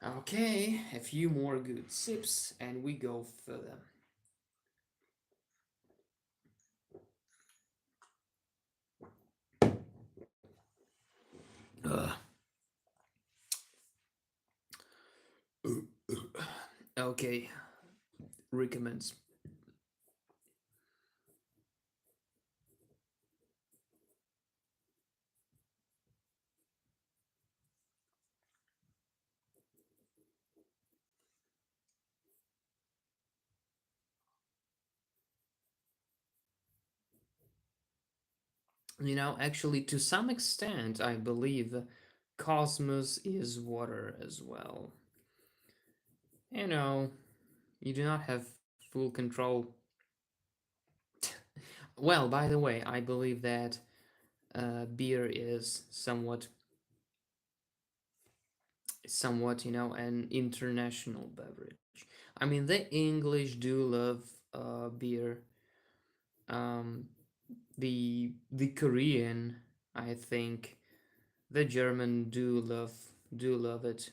Okay, a few more good sips and we go further. Ugh. Okay, recommends. Actually, to some extent, I believe cosmos is water as well. You know, you do not have full control. Well, by the way, I believe that beer is somewhat, an international beverage. I mean, the English do love beer. Um, the Korean, I think, the German do love it.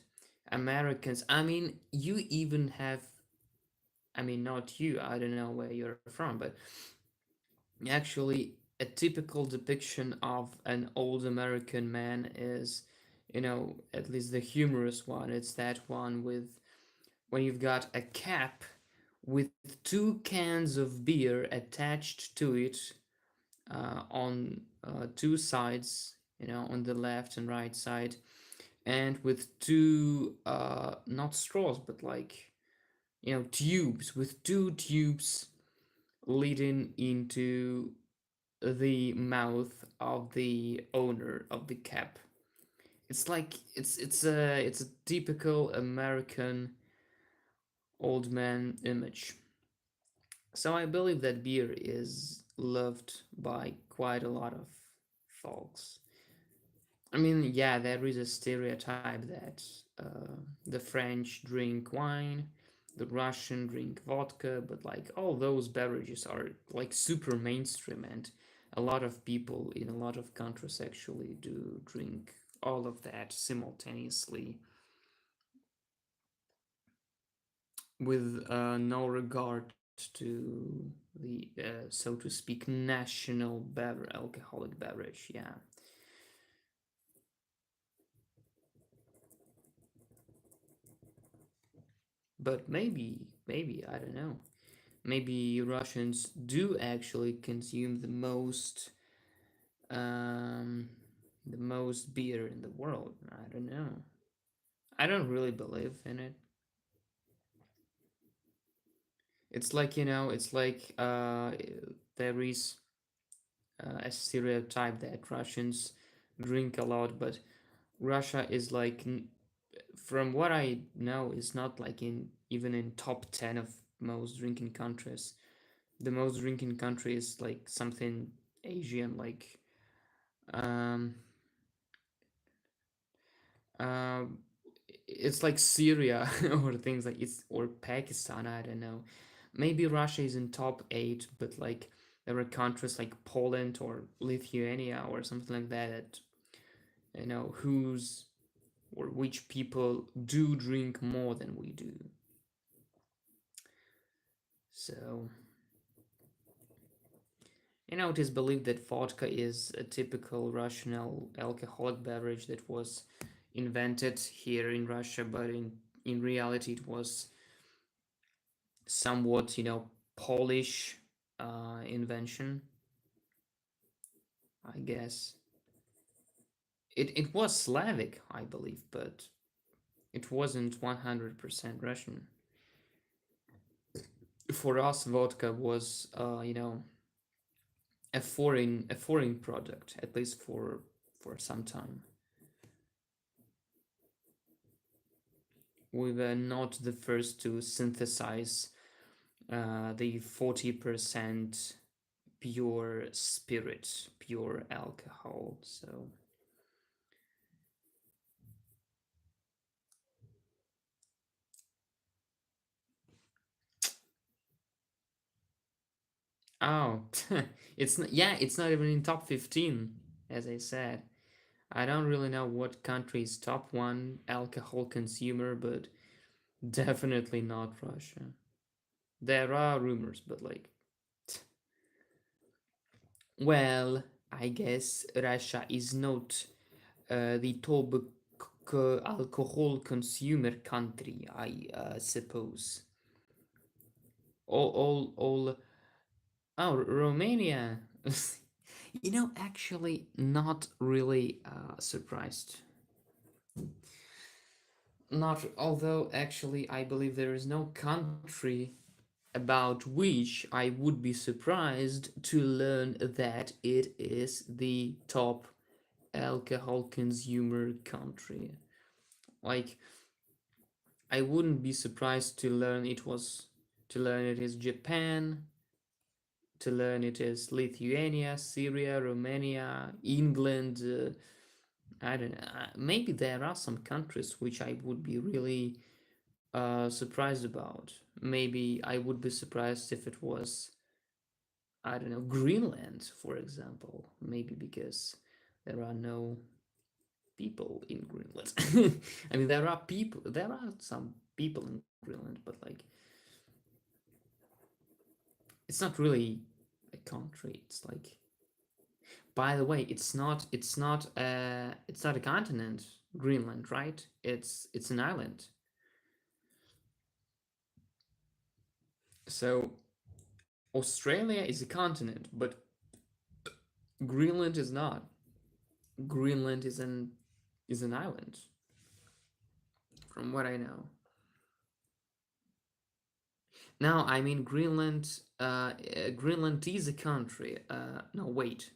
Americans, I mean, you even have, I mean, not you. I don't know where you're from, but Actually, a typical depiction of an old American man is, at least the humorous one. It's that one with when you've got a cap with two cans of beer attached to it on two sides, on the left and right side, and with two, not straws, but like, tubes, with two tubes leading into the mouth of the owner of the cap. It's like it's a typical American old man image. So I believe that beer is loved by quite a lot of folks. I mean, yeah, there is a stereotype that the French drink wine, the Russian drink vodka, but like all those beverages are like super mainstream, and a lot of people in a lot of countries actually do drink all of that simultaneously with no regard to the, so to speak, national alcoholic beverage. Yeah, but maybe I don't know. Maybe Russians do actually consume um, the most beer in the world. I don't know. I don't really believe in it. It's like, it's like there is a stereotype that Russians drink a lot, but Russia is like, from what I know, is not like in even in top 10 of most drinking countries. The most drinking country is like something Asian, like um, um, it's like Syria or things like it's or Pakistan. I don't know. Maybe Russia is in top 8, but like there are countries like Poland or Lithuania or something like that that whose or which people do drink more than we do. So it is believed that vodka is a typical Russian alcoholic beverage that was invented here in Russia, but in reality it was somewhat, Polish invention, I guess. It was Slavic, I believe, but it wasn't 100% Russian. For us, vodka was, a foreign product, at least for some time. We were not the first to synthesize the 40% pure spirit, pure alcohol. So, oh, it's not even in top 15, as I said. I don't really know what country is top one alcohol consumer, but definitely not Russia. There are rumors, but like, well, I guess Russia is not the top alcohol consumer country, I suppose. All. Oh, Romania. Actually, not really surprised. Not, although actually, I believe there is no country about which I would be surprised to learn that it is the top alcohol consumer country. Like, I wouldn't be surprised to learn it is Japan, to learn it is Lithuania, Syria, Romania, England. I don't know. Maybe there are some countries which I would be really surprised about. Maybe I would be surprised if it was, I don't know, Greenland, for example. Maybe because there are no people in Greenland. I mean, there are some people in Greenland, but like, it's not really a country. It's like, by the way, it's not a continent, Greenland, right? It's an island. So Australia is a continent, but Greenland is not. Greenland is an island, from what I know. Now, I mean Greenland. Greenland is a country. No, wait.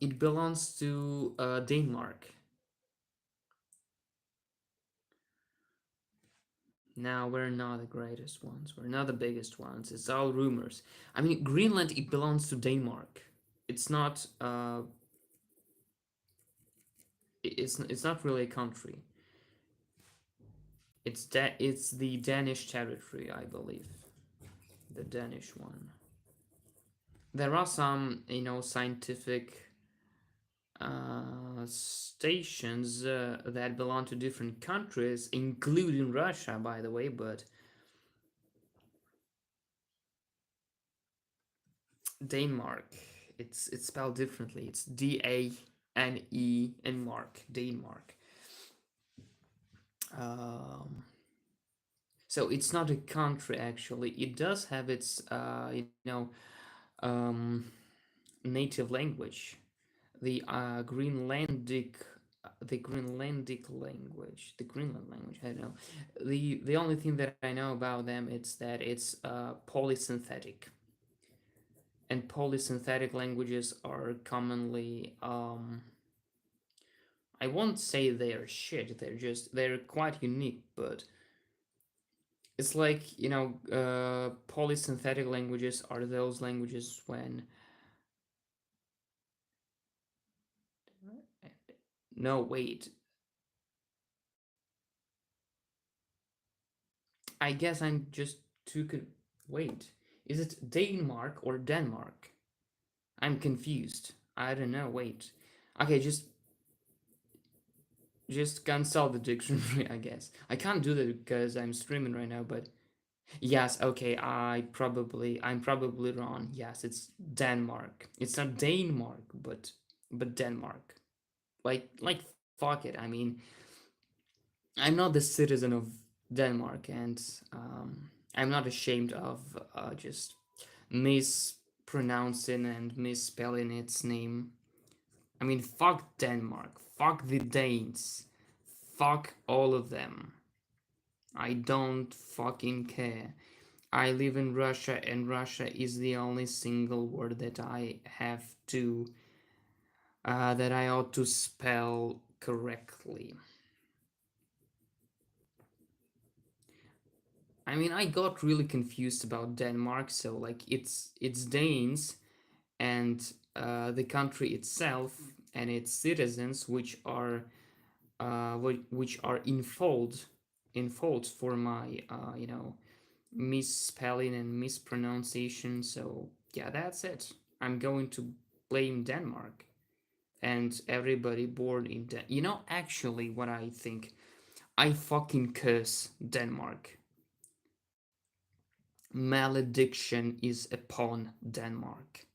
It belongs to Denmark. Now, we're not the greatest ones. We're not the biggest ones. It's all rumors. I mean, Greenland. It belongs to Denmark. It's not. It's not really a country. It's the Danish territory, I believe. The Danish one. There are some, scientific stations that belong to different countries, including Russia, by the way. But Denmark, it's spelled differently. It's Dane and Mark, Denmark. Um, so it's not a country actually. It does have its, um, native language, the Greenlandic language, the Greenland language. I don't know. The only thing that I know about them is that it's polysynthetic, and polysynthetic languages are commonly, I won't say they're shit. They're quite unique, but it's like, polysynthetic languages are those languages when, no, wait, I guess I'm just too wait. Is it Denmark or Denmark? I'm confused. I don't know. Wait. Okay, just consult the dictionary, I guess. I can't do that because I'm streaming right now, but yes, okay, I'm probably wrong. Yes, it's Denmark. It's not Denmark, but Denmark. Like fuck it. I mean, I'm not the citizen of Denmark, and I'm not ashamed of just mispronouncing and misspelling its name. I mean, fuck Denmark, fuck the Danes, fuck all of them. I don't fucking care. I live in Russia, and Russia is the only single word that I have to, that I ought to spell correctly. I mean, I got really confused about Denmark. So like, it's Danes, and the country itself and its citizens, which are in fault for my misspelling and mispronunciation. So yeah, that's it. I'm going to blame Denmark and everybody born in actually, what I think, I fucking curse Denmark. Malediction is upon Denmark.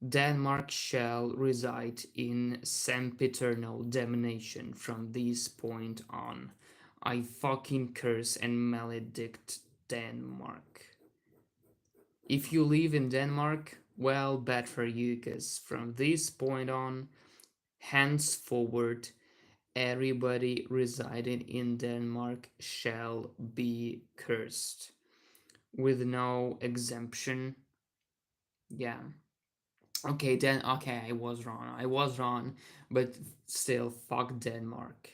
Denmark shall reside in sempiternal damnation from this point on. I fucking curse and maledict Denmark. If you live in Denmark, well, bad for you, because from this point on, henceforward, everybody residing in Denmark shall be cursed, with no exemption. Yeah. Okay, then, okay, I was wrong. But still, fuck Denmark.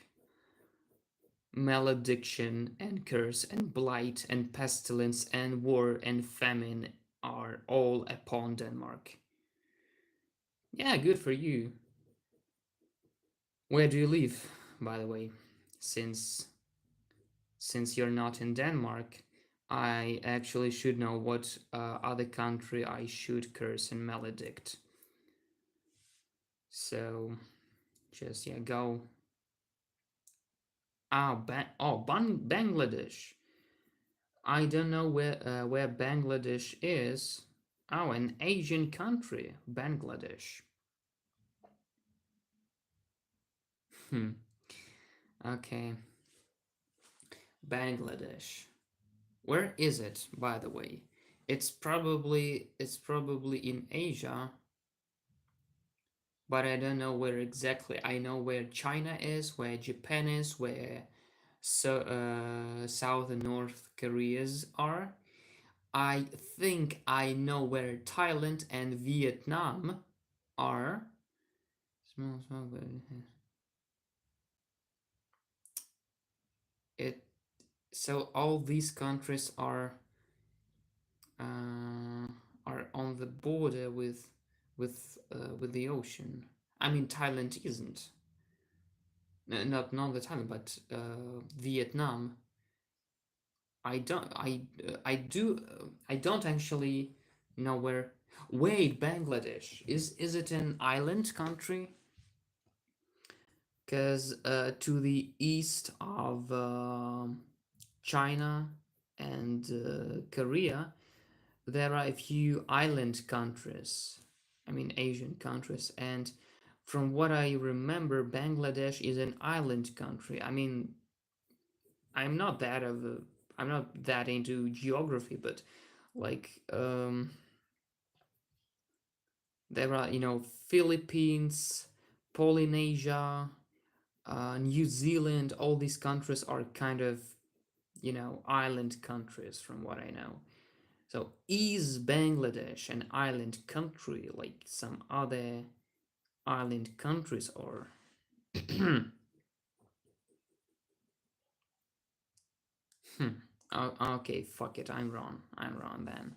Malediction and curse and blight and pestilence and war and famine are all upon Denmark. Yeah, good for you. Where do you live, by the way? Since you're not in Denmark, I actually should know what other country I should curse and maledict. So just, yeah, go. Bangladesh. I don't know where Bangladesh is. Oh, an Asian country, Bangladesh. Hmm. Okay, Bangladesh. Where is it, by the way? It's probably in Asia, but I don't know where exactly. I know where China is, where Japan is, where South and North Koreas are. I think I know where Thailand and Vietnam are. Small, small, but it. So all these countries uh, are on the border with the ocean. I mean, Thailand isn't. Not the Thailand, but Vietnam. I don't. I do. I don't actually know where. Wait, Bangladesh is it an island country? Because to the east of China and Korea, there are a few island countries. I mean, Asian countries, and from what I remember, Bangladesh is an island country. I mean, I'm not that of a, I'm not that into geography, but like there are Philippines, Polynesia, New Zealand. All these countries are kind of island countries from what I know. So is Bangladesh an island country like some other island countries are? Hmm. Okay, fuck it. I'm wrong. I'm wrong then.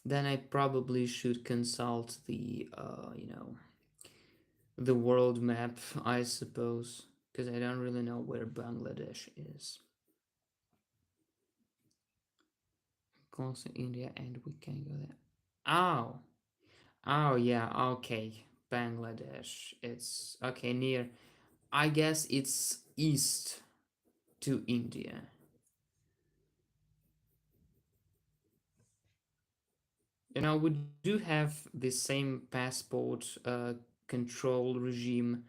Then I probably should consult the world map, I suppose, because I don't really know where Bangladesh is. Close to India, and we can go there. Oh, oh yeah. Okay, Bangladesh. It's okay near. I guess it's east to India. We do have the same passport control regime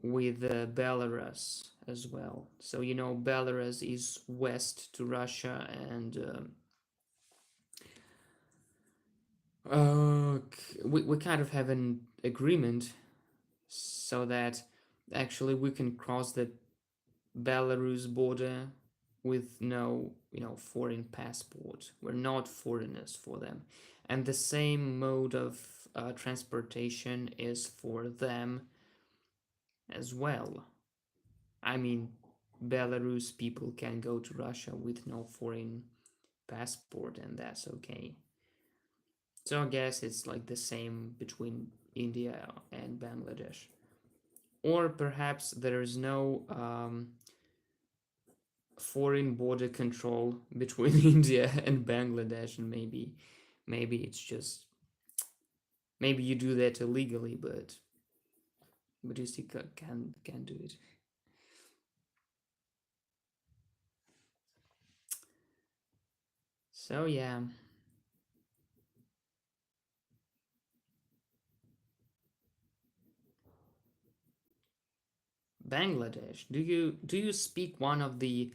with Belarus as well. So, Belarus is west to Russia, and we kind of have an agreement so that actually we can cross the Belarus border with no, foreign passport. We're not foreigners for them. And the same mode of transportation is for them as well. I mean, Belarus people can go to Russia with no foreign passport, and that's okay. So I guess it's like the same between India and Bangladesh. Or perhaps there is no foreign border control between India and Bangladesh, and maybe it's just maybe you do that illegally, but you still can do it. So yeah, Bangladesh. Do you speak one of the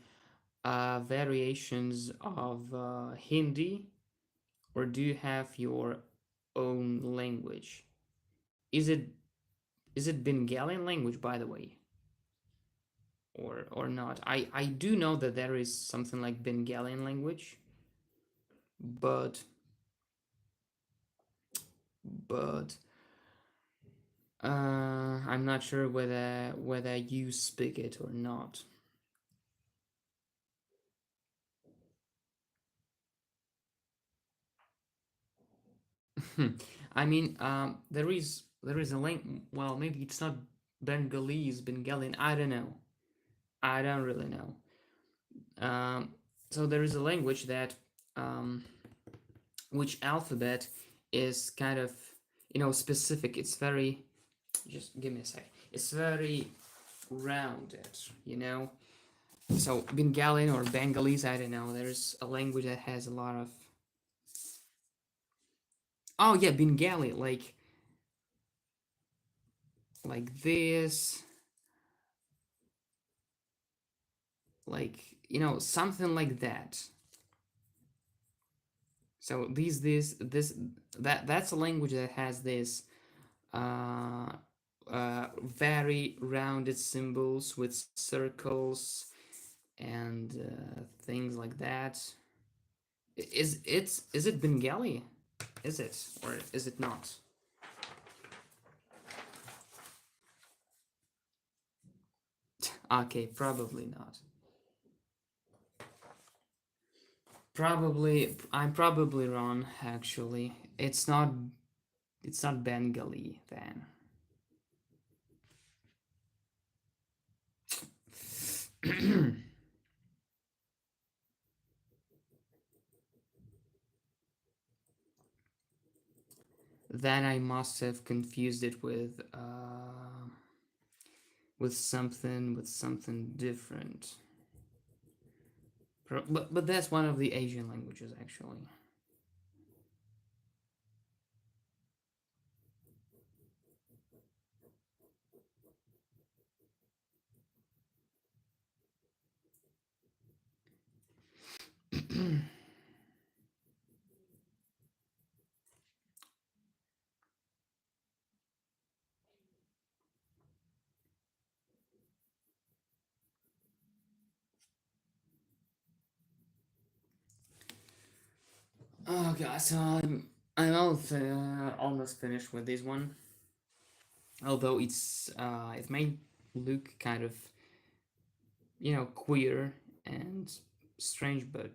variations of Hindi, or do you have your own language? Is it is it Bengalian language, by the way, or not? I do know that there is something like Bengalian language, but but I'm not sure whether you speak it or not. I mean, there is a link. Well, maybe it's not Bengalese, Bengalian. I don't know. I don't really know. Um, so there is a language that um, which alphabet is kind of specific. It's very, just give me a sec. It's very rounded. So Bengalian or Bengalese, I don't know. There's a language that has a lot of. Oh yeah, Bengali, like this, like something like that. So these this that's a language that has this uh, very rounded symbols with circles and things like that. Is it Bengali? Is it or is it not? Okay, probably not. Probably I'm probably wrong actually. It's not Bengali then. Then I must have confused it with something different. But that's one of the Asian languages actually. Okay, so almost finished with this one. Although it may look kind of queer and strange, but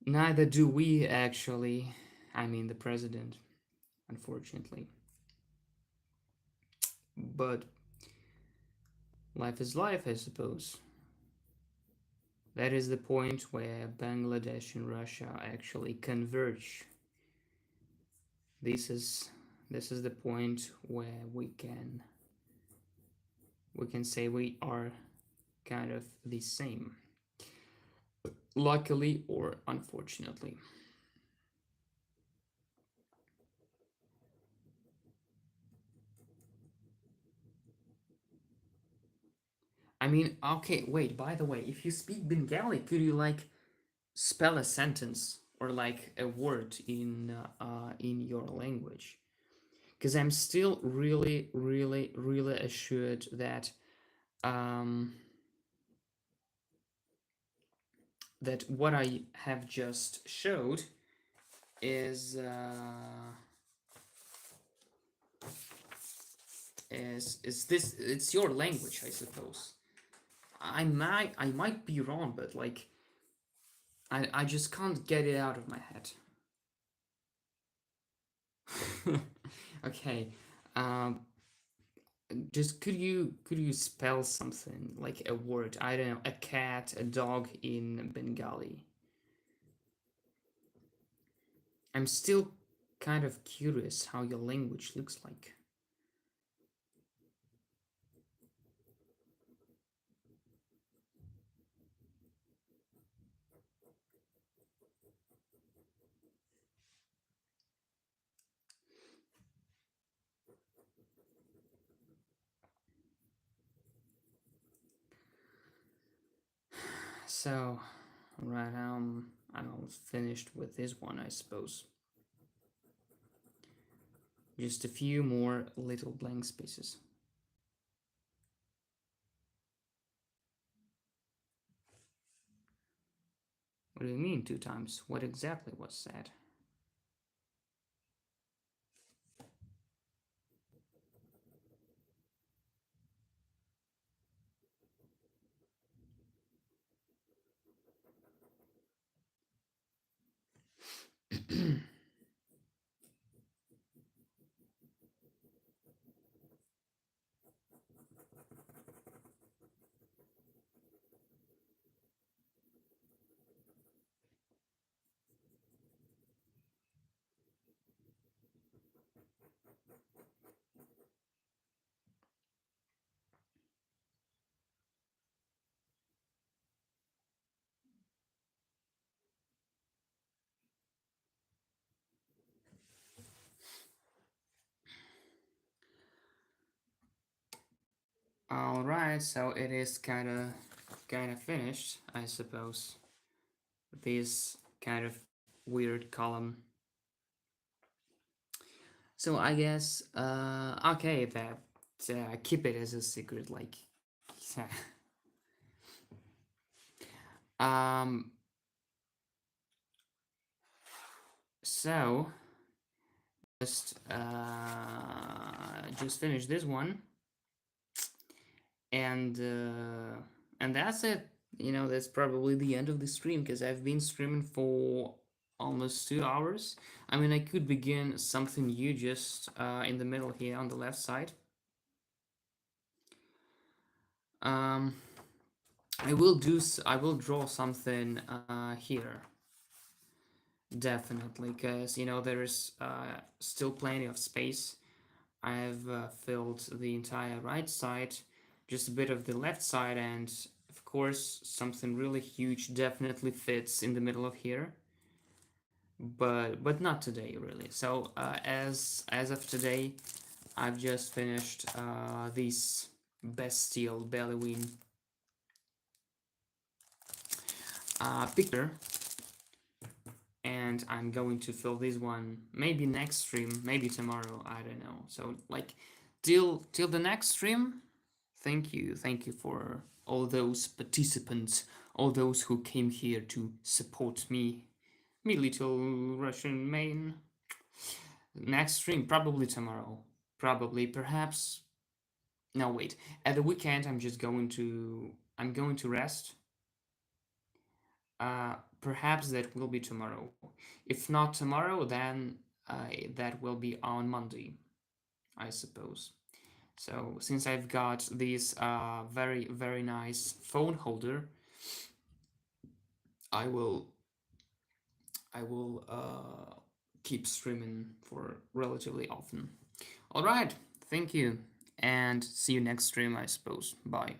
neither do we actually. I mean, the president, unfortunately. But life is life, I suppose. That is the point where Bangladesh and Russia actually converge. This is this is the point where we can say we are kind of the same, luckily or unfortunately. I mean, okay, wait, by the way, if you speak Bengali, could you like spell a sentence or like a word in your language? Because I'm still really, really, really assured um, that what I have just showed is is this it's your language, I suppose. I might be wrong, but like I just can't get it out of my head. Okay, um, just could you spell something like a word? I don't know, a cat, a dog in Bengali. I'm still kind of curious how your language looks like. So, right now I'm almost finished with this one, I suppose. Just a few more little blank spaces. What do you mean two times? What exactly was said? All right, so it is kind of finished, I suppose. This kind of weird column. So I guess okay, that keep it as a secret, like um. So just finish this one, and uh, and that's it. That's probably the end of the stream because I've been streaming for almost 2 hours. I mean, I could begin something new just in the middle here on the left side. Um, I will draw something here definitely because there is still plenty of space. I've filled the entire right side, just a bit of the left side, and of course something really huge definitely fits in the middle of here, but not today really. So as of today, I've just finished this bestial bellywing picture, and I'm going to fill this one maybe next stream, maybe tomorrow. I don't know. So like till the next stream. Thank you for all those participants, all those who came here to support me little Russian main. Next stream probably tomorrow, probably perhaps. No wait, at the weekend I'm going to rest. Perhaps that will be tomorrow. If not tomorrow, then that will be on Monday, I suppose. So since I've got this very very nice phone holder, I will I will keep streaming for relatively often. All right, thank you, and see you next stream, I suppose. Bye.